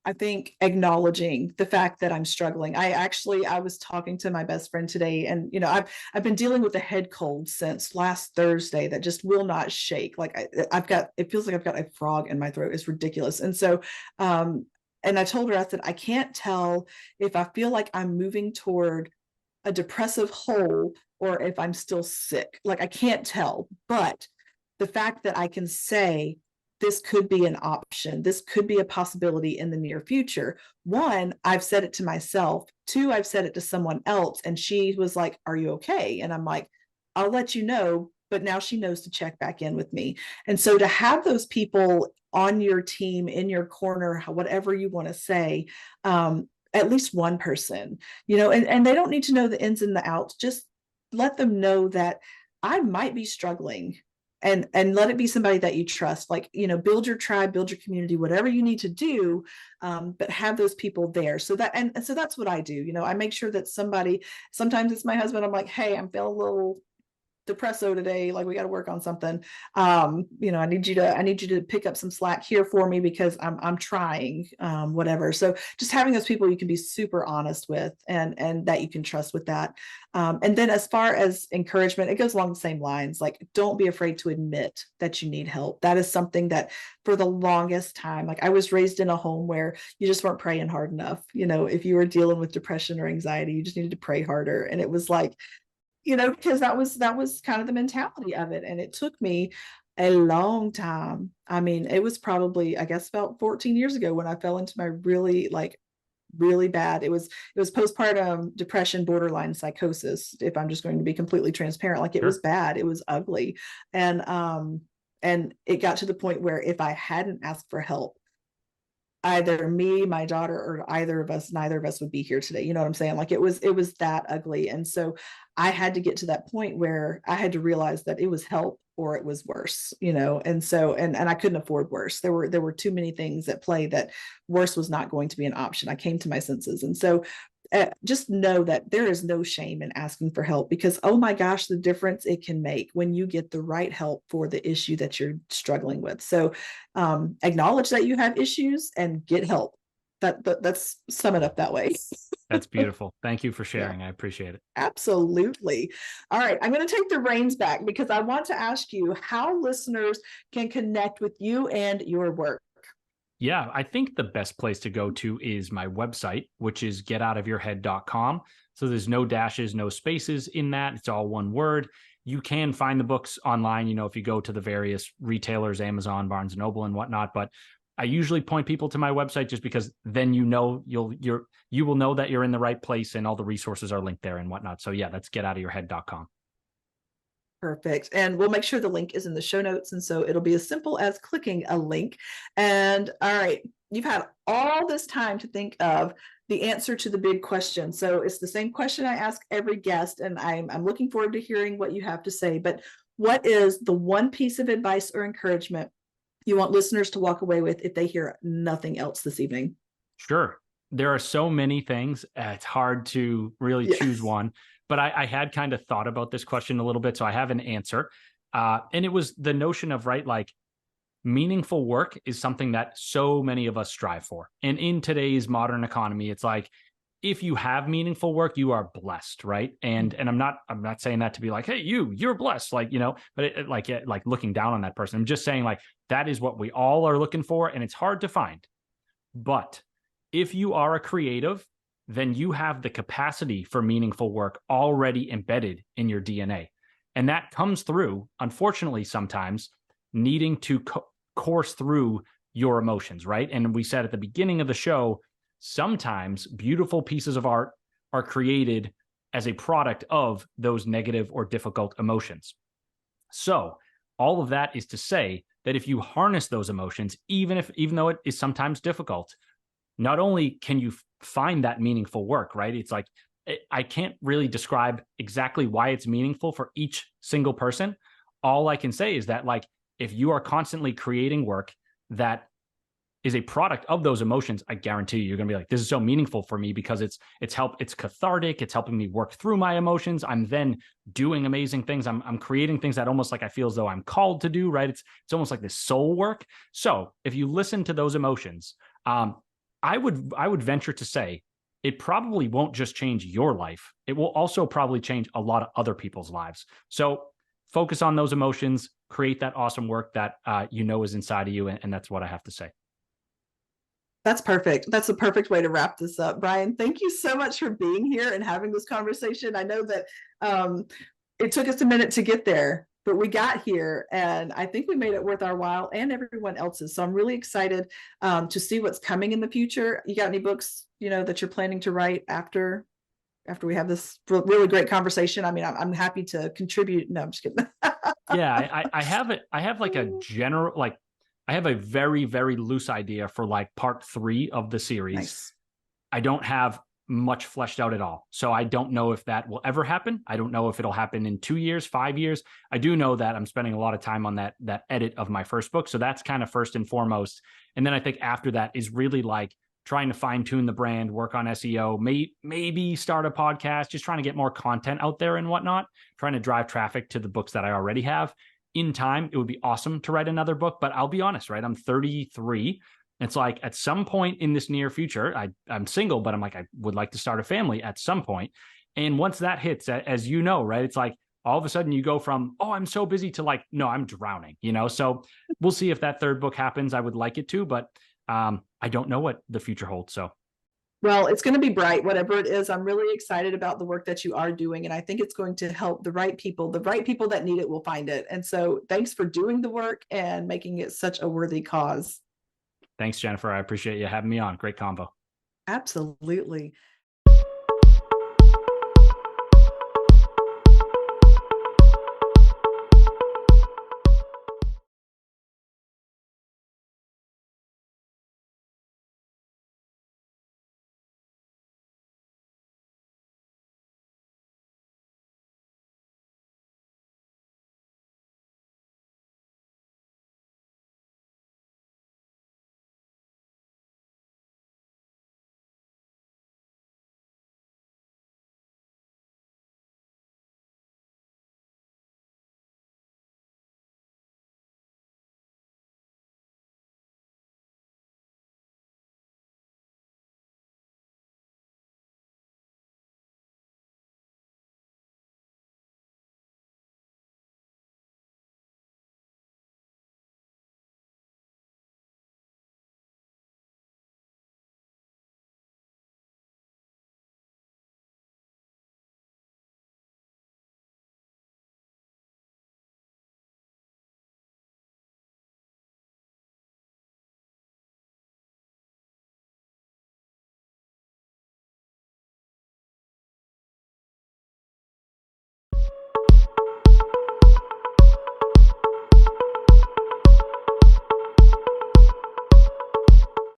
Speaker 1: I think acknowledging the fact that I'm struggling. I was talking to my best friend today, and I've been dealing with a head cold since last Thursday that just will not shake. Like I've got, it feels like I've got a frog in my throat. It's ridiculous. And so and I told her, I said, I can't tell if I feel like I'm moving toward a depressive hole or if I'm still sick. Like I can't tell, but the fact that I can say this could be an option, this could be a possibility in the near future. One, I've said it to myself. Two, I've said it to someone else, and she was like, "Are you okay?" And I'm like, "I'll let you know." But now she knows to check back in with me. And so to have those people on your team, in your corner, whatever you want to say, at least one person, and they don't need to know the ins and the outs. Just let them know that I might be struggling, and let it be somebody that you trust. Like, build your tribe, build your community, whatever you need to do, but have those people there. So that, and so that's what I do. I make sure that somebody, sometimes it's my husband, I'm like, hey, I'm feeling a little depresso today, like we got to work on something. I need you to pick up some slack here for me because I'm trying, whatever. So just having those people you can be super honest with, and that you can trust with that. And then as far as encouragement, it goes along the same lines. Like, don't be afraid to admit that you need help. That is something that for the longest time, like I was raised in a home where you just weren't praying hard enough. If you were dealing with depression or anxiety, you just needed to pray harder. And it was like, because that was kind of the mentality of it. And it took me a long time. I mean, it was probably, I guess, about 14 years ago when I fell into my really like really bad. It was postpartum depression, borderline psychosis, if I'm just going to be completely transparent. Like, it was
Speaker 2: Sure.
Speaker 1: bad, it was ugly. And it got to the point where if I hadn't asked for help, either me, my daughter, or either of us, neither of us would be here today. You know what I'm saying? Like, it was that ugly. And so I had to get to that point where I had to realize that it was help or it was worse, And so, and I couldn't afford worse. There were too many things at play that worse was not going to be an option. I came to my senses. And so just know that there is no shame in asking for help, because, oh my gosh, the difference it can make when you get the right help for the issue that you're struggling with. So acknowledge that you have issues and get help. That's sum it up that way.
Speaker 2: That's beautiful. Thank you for
Speaker 1: Yeah,
Speaker 2: sharing. I appreciate it.
Speaker 1: absolutely. All right, I'm going to take the reins back because I want to ask you how listeners can connect with you and your work.
Speaker 2: Yeah, I think the best place to go to is my website, which is getoutofyourhead.com. So there's no dashes, no spaces in that. It's all one word. You can find the books online, if you go to the various retailers, Amazon, Barnes and Noble and whatnot. But I usually point people to my website just because then you will know that you're in the right place and all the resources are linked there and whatnot. So yeah, that's getoutofyourhead.com.
Speaker 1: Perfect. And we'll make sure the link is in the show notes. And so it'll be as simple as clicking a link. And all right, you've had all this time to think of the answer to the big question. So it's the same question I ask every guest, and I'm looking forward to hearing what you have to say. But what is the one piece of advice or encouragement you want listeners to walk away with if they hear nothing else this evening?
Speaker 2: Sure. There are so many things. It's hard to really choose one, but I had kind of thought about this question a little bit. So I have an answer. And it was the notion of, right, like meaningful work is something that so many of us strive for. And in today's modern economy, it's like, if you have meaningful work, you are blessed, right? And I'm not saying that to be like, hey, you're blessed, like, but like looking down on that person. I'm just saying, like, that is what we all are looking for, and it's hard to find. But if you are a creative, then you have the capacity for meaningful work already embedded in your DNA. And that comes through, unfortunately, sometimes needing to course through your emotions, right? And we said at the beginning of the show, sometimes beautiful pieces of art are created as a product of those negative or difficult emotions. So all of that is to say that if you harness those emotions, even though it is sometimes difficult, not only can you find that meaningful work, right? It's like, I can't really describe exactly why it's meaningful for each single person. All I can say is that, like, if you are constantly creating work that is a product of those emotions, I guarantee you're going to be like, this is so meaningful for me because it's cathartic. It's helping me work through my emotions. I'm then doing amazing things. I'm creating things that almost like I feel as though I'm called to do, right? It's almost like this soul work. So if you listen to those emotions, I would venture to say it probably won't just change your life. It will also probably change a lot of other people's lives. So focus on those emotions, create that awesome work that is inside of you. And that's what I have to say.
Speaker 1: That's perfect. That's a perfect way to wrap this up. Brian, thank you so much for being here and having this conversation. I know that it took us a minute to get there, but we got here, and I think we made it worth our while and everyone else's. So I'm really excited to see what's coming in the future. You got any books, that you're planning to write after we have this really great conversation? I mean, I'm happy to contribute. No, I'm just kidding.
Speaker 2: Yeah, I have it. I have like a general, like, I have a very, very loose idea for like part 3 of the series.
Speaker 1: Nice.
Speaker 2: I don't have much fleshed out at all. So I don't know if that will ever happen. I don't know if it'll happen in 2 years, 5 years. I do know that I'm spending a lot of time on that edit of my first book. So that's kind of first and foremost. And then I think after that is really like trying to fine tune the brand, work on SEO, maybe start a podcast, just trying to get more content out there and whatnot, trying to drive traffic to the books that I already have. In time, it would be awesome to write another book, but I'll be honest, right? I'm 33. It's like at some point in this near future, I'm single, but I'm like, I would like to start a family at some point. And once that hits, as you know, right, it's like all of a sudden you go from, oh, I'm so busy to like, no, I'm drowning, So we'll see if that third book happens. I would like it to, but I don't know what the future holds. So.
Speaker 1: Well, it's going to be bright, whatever it is. I'm really excited about the work that you are doing. And I think it's going to help the right people that need it will find it. And so thanks for doing the work and making it such a worthy cause.
Speaker 2: Thanks, Jennifer. I appreciate you having me on. Great combo.
Speaker 1: Absolutely.